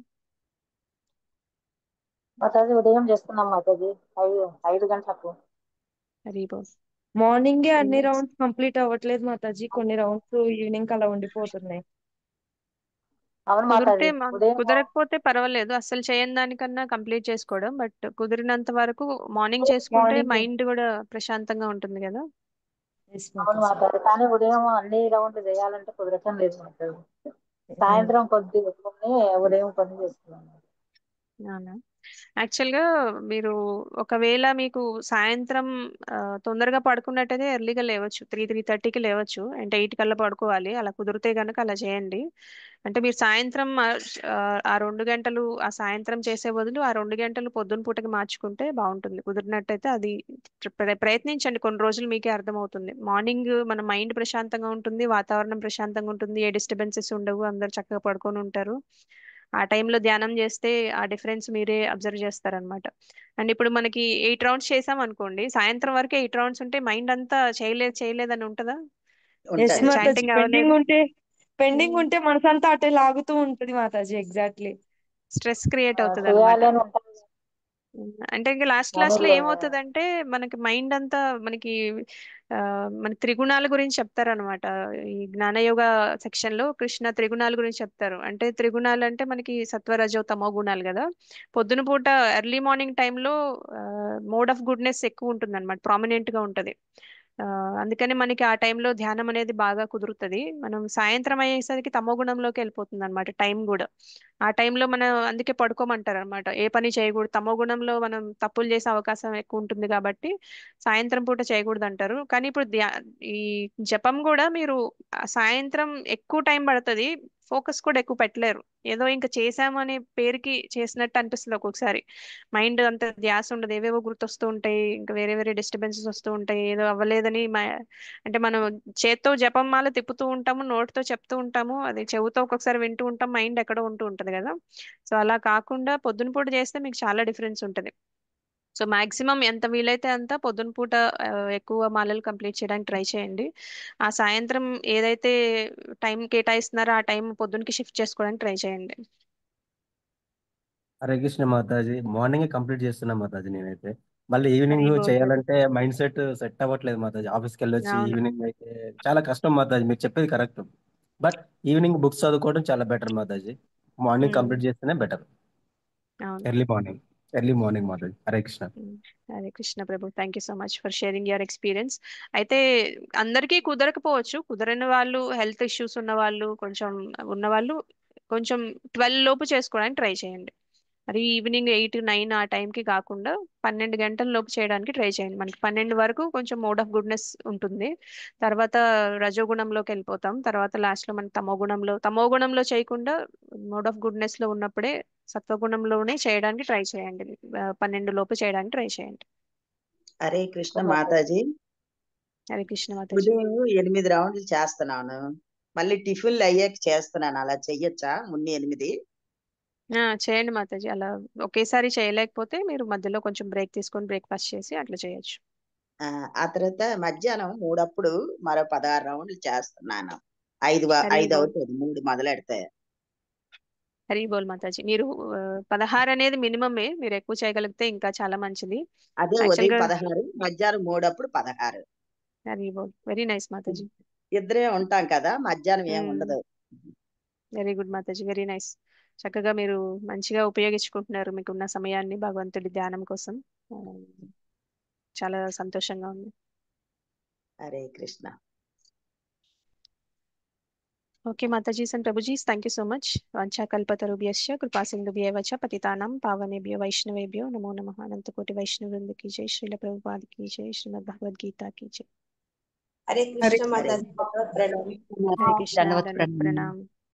Speaker 6: మాతాజీ ఉదయం చేస్తున్నాం మాతాజీ, 5 గంటలకు.
Speaker 2: Very good.
Speaker 9: మార్నింగే అన్ని రౌండ్స్ కంప్లీట్ అవ్వట్లేదు మాతాజీ, కొన్ని రౌండ్స్ ఈవినింగ్ అలా ఉండిపోతున్నాయి.
Speaker 6: అవును
Speaker 2: కుదిరితే
Speaker 6: మాతాజీ, ఉదయం
Speaker 2: కుదరకపోతే పర్వాలేదు, అస్సలు చేయని దానికన్నా కంప్లీట్ చేసుకోవడం, బట్ కుదిరినంత వరకు మార్నింగ్ చేసుకుంటే
Speaker 9: మార్నింగ్
Speaker 2: మైండ్ కూడా ప్రశాంతంగా ఉంటుంది కదా.
Speaker 6: అవును మాతాజీ, కానీ ఉదయం అన్ని రౌండ్లు చేయాలంటే కుదరటం లేదు మాతాజీ.
Speaker 9: ఉమ్.
Speaker 6: సాయంత్రం కొద్ది ఎక్కువనే, ఉదయం కొన్ని చేస్తున్నాను.
Speaker 2: అవునా. యాక్చువల్గా మీరు ఒకవేళ మీకు సాయంత్రం తొందరగా పడుకున్నట్టయితే ఎర్లీగా లేవచ్చు, 3:30కి లేవచ్చు, అంటే 8 కల్లా పడుకోవాలి. అలా కుదిరితే కనుక అలా చేయండి. అంటే మీరు సాయంత్రం ఆ 2 గంటలు ఆ సాయంత్రం చేసే బదులు ఆ 2 గంటలు పొద్దున పూటకి మార్చుకుంటే బాగుంటుంది. కుదిరినట్టయితే అది ప్రయత్నించండి, కొన్ని రోజులు మీకే అర్థమవుతుంది. మార్నింగ్ మన మైండ్ ప్రశాంతంగా ఉంటుంది, వాతావరణం ప్రశాంతంగా ఉంటుంది, ఏ డిస్టర్బెన్సెస్ ఉండవు, అందరు చక్కగా పడుకొని ఉంటారు. ఆ టైంలో ధ్యానం చేస్తే ఆ డిఫరెన్స్ మీరే అబ్జర్వ్ చేస్తారనమాట. అండ్ ఇప్పుడు మనకి 8 రౌండ్స్ చేసాం అనుకోండి, సాయంత్రం వరకు 8 రౌండ్స్ ఉంటే మైండ్ అంతా చేయలేదని ఉంటుందా?
Speaker 9: ఎస్
Speaker 6: ఉంటది.
Speaker 9: మాతాజీ,
Speaker 2: చాంటింగ్
Speaker 9: పెండింగ్
Speaker 2: అవ్వలేదు.
Speaker 9: ఉంటే మనసంతా అటే లాగుతూ ఉంటది మాతాజీ. ఎగ్జాక్ట్లీ.
Speaker 2: స్ట్రెస్ క్రియేట్ అవుతుంది అనమాట.
Speaker 6: చేయాలి అని ఉంటుంది
Speaker 2: అంటే ఇంకా లాస్ట్
Speaker 6: కానీ
Speaker 2: లో ఏమవుతుందంటే మనకి మైండ్ అంతా మనకి మన త్రిగుణాల గురించి చెప్తారనమాట. ఈ జ్ఞానయోగ సెక్షన్ లో కృష్ణ త్రిగుణాల గురించి చెప్తారు. అంటే త్రిగుణాలు అంటే మనకి సత్వ రజో తమో గుణాలు కదా. పొద్దున పూట ఎర్లీ మార్నింగ్ టైంలో మోడ్ ఆఫ్ గుడ్నెస్ ఎక్కువ ఉంటుంది అనమాట, ప్రామినెంట్ గా ఉంటది. ఆ, అందుకని మనకి ఆ టైంలో ధ్యానం అనేది బాగా కుదురుతుంది. మనం సాయంత్రం అయ్యేసరికి తమో గుణంలోకి వెళ్ళిపోతుంది అనమాట టైం కూడా. ఆ టైంలో మనం అందుకే పడుకోమంటారు అనమాట, ఏ పని చేయకూడదు, తమో గుణంలో మనం తప్పులు చేసే అవకాశం ఎక్కువ ఉంటుంది కాబట్టి సాయంత్రం పూట చేయకూడదు అంటారు. కానీ ఇప్పుడు ఈ జపం కూడా మీరు సాయంత్రం ఎక్కువ టైం పడుతుంది, ఫోకస్ కూడా ఎక్కువ పెట్టలేరు. ఏదో ఇంకా చేసాము అనే పేరుకి చేసినట్టు అనిపిస్తుంది ఒక్కొక్కసారి. మైండ్ అంత ధ్యాస ఉండదు, ఏవేవో గుర్తొస్తూ ఉంటాయి, ఇంకా వేరే వేరే డిస్టర్బెన్సెస్ వస్తూ ఉంటాయి, ఏదో అవ్వలేదని అంటే మనం చేత్తో జపం మాల తిప్పుతూ ఉంటాము, నోటితో చెప్తూ ఉంటాము, అది చెవుతో ఒక్కొక్కసారి వింటూ ఉంటాం, మైండ్ ఎక్కడో ఉంటూ ఉంటది కదా. సో అలా కాకుండా పొద్దున పూట చేస్తే మీకు చాలా డిఫరెన్స్ ఉంటుంది. సో మాక్సిమం ఎంత వీలైతే అంత పొద్దున పూట ఎక్కువ మాలలు కంప్లీట్ చేయడానికి ట్రై చేయండి. ఆ సాయంత్రం ఏదైతే టైం కేటాయిస్తున్నారో ఆ టైం పొద్దునకి షిఫ్ట్ చేసుకోవడానికి ట్రై చేయండి.
Speaker 11: హరే కృష్ణ మాతాజీ, మార్నింగ్ కంప్లీట్ చేస్తున్నా మాతాజీ నేనైతే. మళ్ళీ
Speaker 2: హరి
Speaker 11: ఈవినింగ్
Speaker 2: బోల్.
Speaker 11: చేయాలంటే మైండ్ సెట్ అవ్వట్లేదు మాతాజీ. ఆఫీస్కి వెళ్ళొచ్చి
Speaker 2: అవును.
Speaker 11: ఈవినింగ్ అయితే చాలా కష్టం మాతాజీ. మీరు చెప్పేది కరెక్ట్, బట్ ఈవినింగ్ బుక్స్ చదువుకోవడం చాలా బెటర్ మాతాజీ. మార్నింగ్
Speaker 2: ఉమ్,
Speaker 11: కంప్లీట్ చేస్తేనే బెటర్.
Speaker 2: అవును.
Speaker 11: Early morning Mataji. Hare Krishna.
Speaker 2: Hare Krishna Prabhu, thank you so much for sharing your experience. అయితే అందరికీ కుదరకపోవచ్చు, కుదరని వాళ్ళు, హెల్త్ ఇష్యూస్ ఉన్న వాళ్ళు, కొంచెం ఉన్నవాళ్ళు కొంచెం 12 లోపు చేసుకోవడానికి ట్రై చేయండి. మరి ఈవినింగ్ 8-9 ఆ టైంకి కాకుండా 12 గంటల లోపు చేయడానికి ట్రై చేయండి. మనకి 12 వరకు కొంచెం మోడ్ ఆఫ్ గుడ్నెస్ ఉంటుంది, తర్వాత రజోగుణంలోకి వెళ్ళిపోతాం, తర్వాత లాస్ట్ లో మన తమో గుణంలో చేయకుండా మోడ్ ఆఫ్ గుడ్నెస్ లో ఉన్నప్పుడే సత్వగుణంలోనే చేయడానికి ట్రై చేయండి. 12 లోపు చేయడానికి ట్రై చేయండి.
Speaker 12: హరే కృష్ణ మాతాజీ,
Speaker 2: హరే కృష్ణ మాతాజీ.
Speaker 12: ఉదయం 8 రౌండ్లు చేస్తున్నాను, మళ్ళీ టిఫిన్లు అయ్యాక చేస్తున్నాను. అలా చెయ్యొచ్చా ముందు 8?
Speaker 2: చేయండి మాతాజీ. అలా ఒకేసారి చేయలేకపోతే మీరు మధ్యలో కొంచెం బ్రేక్ తీసుకొని బ్రేక్ఫాస్ట్ చేసి అట్లా చేయొచ్చు.
Speaker 12: ఆ తర్వాత మధ్యాహ్నం 3 మరో 16 రౌండ్లు చేస్తున్నాను. 5
Speaker 2: హరి బోల్.
Speaker 12: అవుతుంది 3 మొదలెడితే.
Speaker 2: హరి బోల్ మాతాజీ. మీరు 16 అనేది మినిమమే, మీరు ఎక్కువ చేయగలిగితే ఇంకా చాలా మంచిది.
Speaker 12: అదే
Speaker 2: యాక్చువల్
Speaker 12: ఉదయం
Speaker 2: గా
Speaker 12: 16, మధ్యాహ్నం 3 16.
Speaker 2: హరి బోల్, వెరీ నైస్ మాతాజీ.
Speaker 12: ఇద్దరే ఉంటాం కదా, మధ్యాహ్నం ఏం ఉండదు.
Speaker 2: Very good Mataji, very nice. చక్కగా మీరు మంచిగా ఉపయోగించుకుంటున్నారు మీకున్న సమయాన్ని భగవంతుడి ధ్యానం కోసం. ఆ, చాలా సంతోషంగా ఉంది.
Speaker 12: హరే కృష్ణ.
Speaker 2: ఓకే మాతాజీ అండ్ ప్రభుజీస్, థ్యాంక్ యూ సో మచ్. వాంఛాకల్పతరుభ్యశ్చ కృపా సింధుభ్యవ చ పతితానాం పావనేభ్యో వైష్ణవేభ్యో నమో నమః. అనంతకోటి వైష్ణవ వృంద की जय, श्रील प्रभुपाद की जय, श्रीमद् भगवद गीता की जय.
Speaker 13: हरे कृष्ण माता जी,
Speaker 12: ప్రణామం.
Speaker 2: हरे कृष्णा,
Speaker 7: దండవత్
Speaker 2: दंडवत
Speaker 7: प्रणाम।
Speaker 2: प्रणाम.